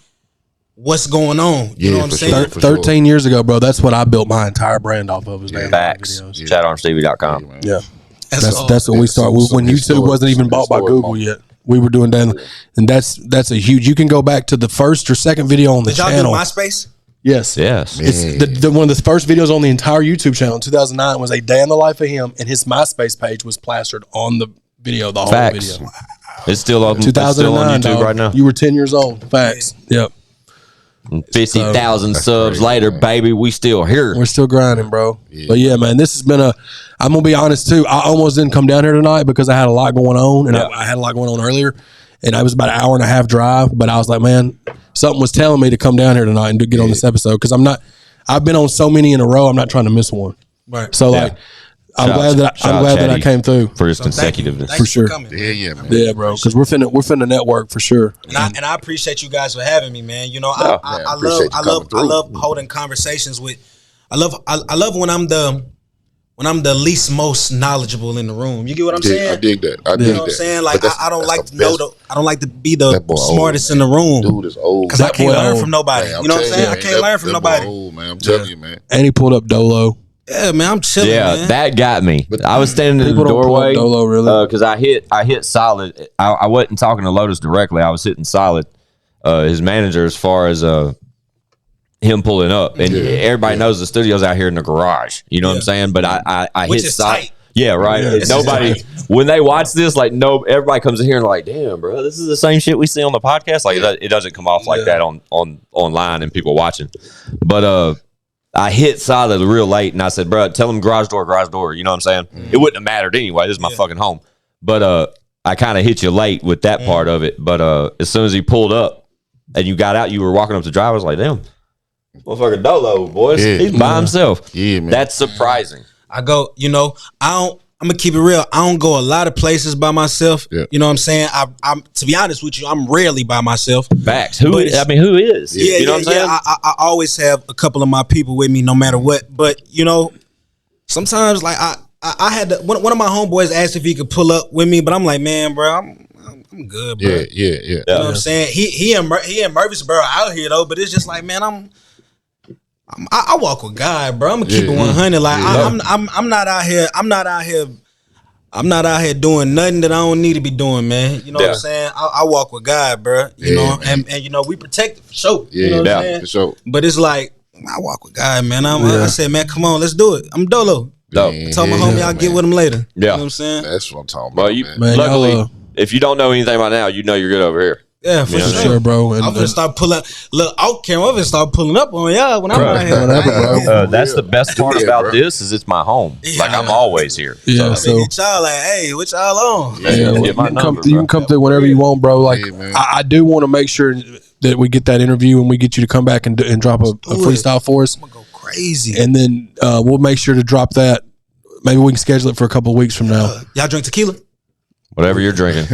what's going on. You know what I'm saying? 13 years ago, bro, that's what I built my entire brand off of. Was damn Facts. videos. ChadArmesTV.com. Yeah. That's when we started. When YouTube wasn't even bought by Google yet. We were doing that, and that's a huge. You can go back to the first or second video on the Did y'all channel. do MySpace? Yes, Man. One of the first videos on the entire YouTube channel in 2009 was a day in the life of him, and his MySpace page was plastered on the video. The whole Facts. video. It's still on. It's still on 2009, YouTube dog. right now. You were 10 years old. Facts. Yep. 50,000 subs crazy, later, man. baby. We still here. We're still grinding, bro. But yeah, man, this has been I'm going to be honest too. I almost didn't come down here tonight because I had a lot going on, and I had a lot going on earlier, and I was about an hour and a half drive, but I was like, man, something was telling me to come down here tonight and to get on this episode because I've been on so many in a row. I'm not trying to miss one. Right. So like, I'm glad that I came through for his consecutiveness. for sure. Yeah, man. Yeah, bro, because we're finna network for sure. And I appreciate you guys for having me, man. You know, man, I appreciate you coming through. love holding conversations with. I love when I'm the least most knowledgeable in the room. You get what I'm saying? I dig that. I dig that. You know what I'm saying? Like I don't like to know I don't like to be That the boy smartest old, in the room. Dude is old. Because I That can't boy learn old. from nobody. Man, You know what I'm saying? I man, can't learn from that boy nobody. old, man. I'm telling you, man. And he pulled up Dolo. Yeah, man, I'm chilling. Yeah, man. that got me. I was standing in the People don't pull up doorway Dolo, really. because I hit solid. I wasn't talking to Lotus directly. I was hitting solid. His manager, as far as him pulling up, and everybody knows the studio's out here in the garage. You know what I'm saying? But I Which hit is solid. tight. Yeah, right. Yeah. Nobody when they watch this, like everybody comes in here and like, damn, bro, this is the same shit we see on the podcast. Like it doesn't come off like that on online and people watching. But I hit solid real late and I said, bro, tell them garage door. You know what I'm saying? It wouldn't have mattered anyway. This is my fucking home. But I kind of hit you late with that part of it. But as soon as he pulled up and you got out, you were walking up the drive. I was like, damn, motherfucker Dolo, boys. Yeah. He's by himself. Yeah, man. That's surprising. I go, I'm gonna keep it real. I don't go a lot of places by myself. Yeah. You know what I'm saying? I'm to be honest with you, I'm rarely by myself. Facts. Who But is? I mean, who is? Yeah, You know what I'm saying? I always have a couple of my people with me, no matter what. But sometimes like I had to, one of my homeboys asked if he could pull up with me, but I'm like, man, bro, I'm good, bro. Yeah. You know what I'm saying? He in Murfreesboro out here though, but it's just like, man, I walk with God, bro. I'm gonna keep it 100. Like I'm not out here. I'm not out here doing nothing that I don't need to be doing, man. You know what I'm saying? I walk with God, bro. You know, and we protect it for sure. Yeah, you know what I'm saying? for sure. But it's like I walk with God, man. I said, man, come on, let's do it. I'm Dolo. Dope. I told my homie I'll get with him later. Yeah. You know what I'm saying? That's what I'm talking Well, about, you man. luckily, if you don't know anything by now, you know you're good over here. Yeah, for For sure, bro. And, I'm gonna start pulling. Look, out camera. I'm gonna start pulling up on y'all when I'm out here. Whatever, That's the best part Yeah, about bro. this is it's my home. Like I'm always here. yeah, So so get y'all like, hey, what y'all on? yeah, Get you my can number, you can come through whenever you want, bro. Like Yeah, man. I do want to make sure that we get that interview and we get you to come back and drop a freestyle for us, I'm gonna go crazy. and then we'll make sure to drop that. Maybe we can schedule it for a couple of weeks from now. Y'all drink tequila? Whatever you're drinking.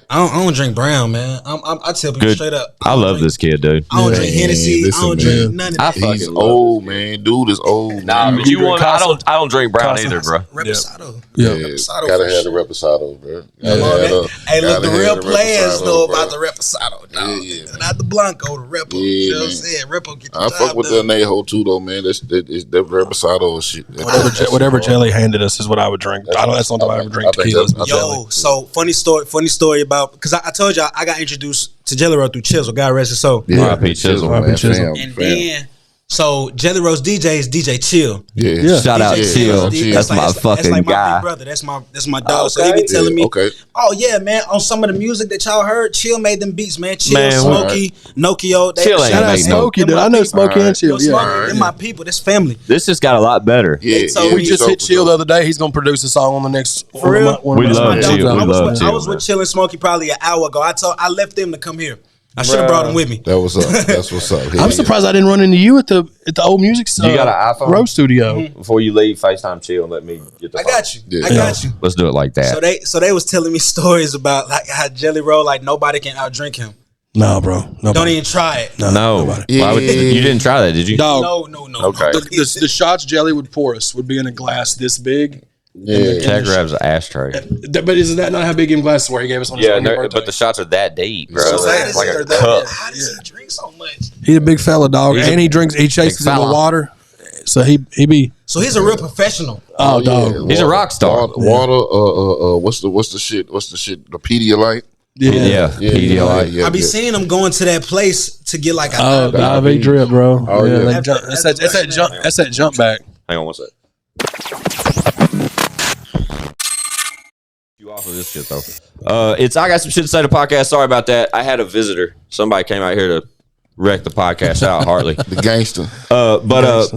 I don't drink brown, man. I tell people Good. straight up. I love this kid, dude. I don't drink Man, Hennessy. listen, I don't drink man. none of I that. fucking He's love old, man. Dude is old. Nah, man. but you drink want? Casa? I don't drink brown Casa? either, bro. Reposado. Yeah. Reposado Gotta for have sure. the reposado, bro. Hey, look, the real players know about the the. reposado, dog. Yeah. Not the Blanco, the Repo. Yeah, You know what I'm man. saying? Repo get the I job fuck with the done. Anejo too, though, man. That's reposado shit. Whatever Jelly handed us is what I would drink. That's not I ever drink tequila. Yo, so funny story about, because I told y'all I got introduced to Jelly Roll through Chisel. God rest his soul. Yeah, R.I.P. Chisel, man. R.I.P. Chisel. Fam, And fam. then, so Jelly Roll's DJ is DJ Chill. Yeah. Shout out Yeah, Chill. yeah, That's my fucking like my guy. big brother. That's my dog. So he be telling Yeah, me, okay. oh yeah, man, on some of the music that y'all heard, Chill made them beats, man. Chill, Man, Smokey, Nokio. Chill ain't Shout out make no- Smokey, dude. I know Smokey and Chill. Yo, Yeah. Smokey, they're my people. That's family. This just got a lot better. Yeah, So yeah, We just for hit sure, Chill for the sure. other day. He's gonna produce a song on the next. For real? We love That's my Chill. dog. We I was love with- Chill, I was man. with Chill and Smokey probably an hour ago. I left them to come here. I should have brought him with me. That was up. That's what's up. I'm surprised I didn't run into you at the old music. You got an iPhone? Road Studio. Before you leave, FaceTime Chill and let me get the I phone. got you. Yeah. I got you. Let's do it like that. So they was telling me stories about like how Jelly Roll, like nobody can outdrink him. No, bro. Don't Nobody. even try it. No. Why would, you didn't try that, did you? Dog. No. Okay. The shots Jelly would pour us would be in a glass this big. Yeah. Chad grabs an ashtray. But isn't that not how big in glasses were he gave us on his Yeah, birthday? but the shots are that deep, bro. So It's like a that- cup. How does he drink so much? He's a big fella, dog. He's And a he chases big in the fella. water. So he be So he's a real professional. oh dog. He's a rock star. Water. What's the shit? The Pedialyte. Yeah. Pedialyte. Yeah. I be seeing him going to that place to get like a Oh, the IV drip, bro. Oh, yeah. Like that's that jump back. Hang on one sec. You off of this shit though. It's I got some shit to say to the podcast. Sorry about that. I had a visitor. Somebody came out here to wreck the podcast. Shout out Hartley, the gangster. But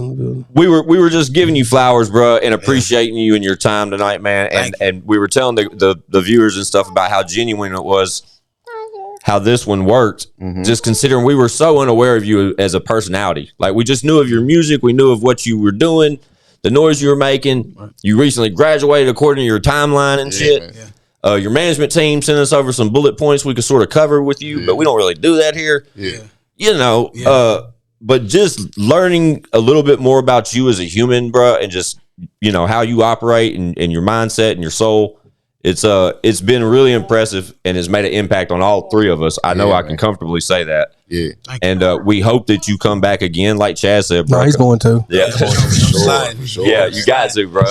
we were just giving you flowers, bro, and appreciating you and your time tonight, man. And we were telling the viewers and stuff about how genuine it was, how this one worked. Just considering we were so unaware of you as a personality. Like we just knew of your music, we knew of what you were doing, the noise you were making. You recently graduated according to your timeline and shit. Your management team sent us over some bullet points we could sort of cover with you, but we don't really do that here. You know, but just learning a little bit more about you as a human, bro, and just, you know, how you operate and your mindset and your soul. It's been really impressive and has made an impact on all three of us. I know I can comfortably say that. Yeah. And we hope that you come back again, like Chad said, bro. No, he's going to. Yeah. Sure. Yeah, you got to, bro.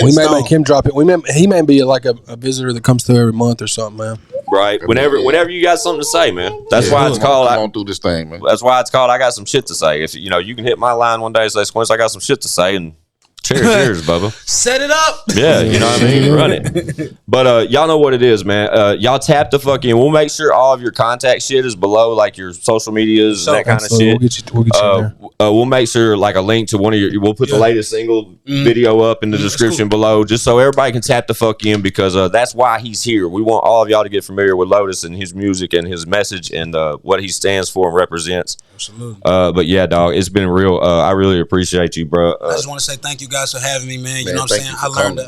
We may make him drop it. He may be like a visitor that comes through every month or something, man. Right. Whenever you got something to say, man. That's why it's called. Come on through this thing, man. That's why it's called. I got some shit to say. If you know, you can hit my line one day and say, Squints, I got some shit to say, and cheers, Bubba. Set it up. Yeah, you know what I mean? Run it. But y'all know what it is, man. Y'all tap the fucking. We'll make sure all of your contact shit is below, like your social medias and that kind of shit. We'll get you there. We'll make sure like a link to one of your. We'll put the latest single video up in the description below, just so everybody can tap the fuck in, because that's why he's here. We want all of y'all to get familiar with Lotus and his music and his message and what he stands for and represents. Absolutely. But yeah, dog, it's been real. I really appreciate you, bro. I just want to say thank you guys for having me, man. You know what I'm saying?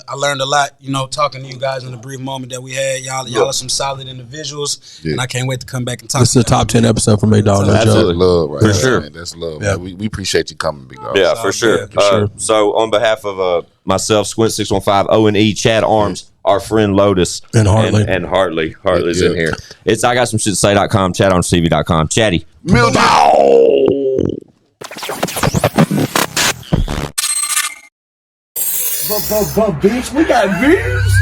I learned a lot, you know, talking to you guys in the brief moment that we had. Y'all are some solid individuals, and I can't wait to come back and talk. This is a top 10 episode for me, dog. No Absolutely. Love, right? For sure. Man. That's love. Yeah. We appreciate you coming, big dog. Yeah, for sure. So on behalf of myself, Squint 615, O&E, Chad Arms, our friend Lotus, and Hartley. And Hartley's in here. It's I got some shit to say.com, ChadArmesTV.com. Chatty. Bitch, we got views.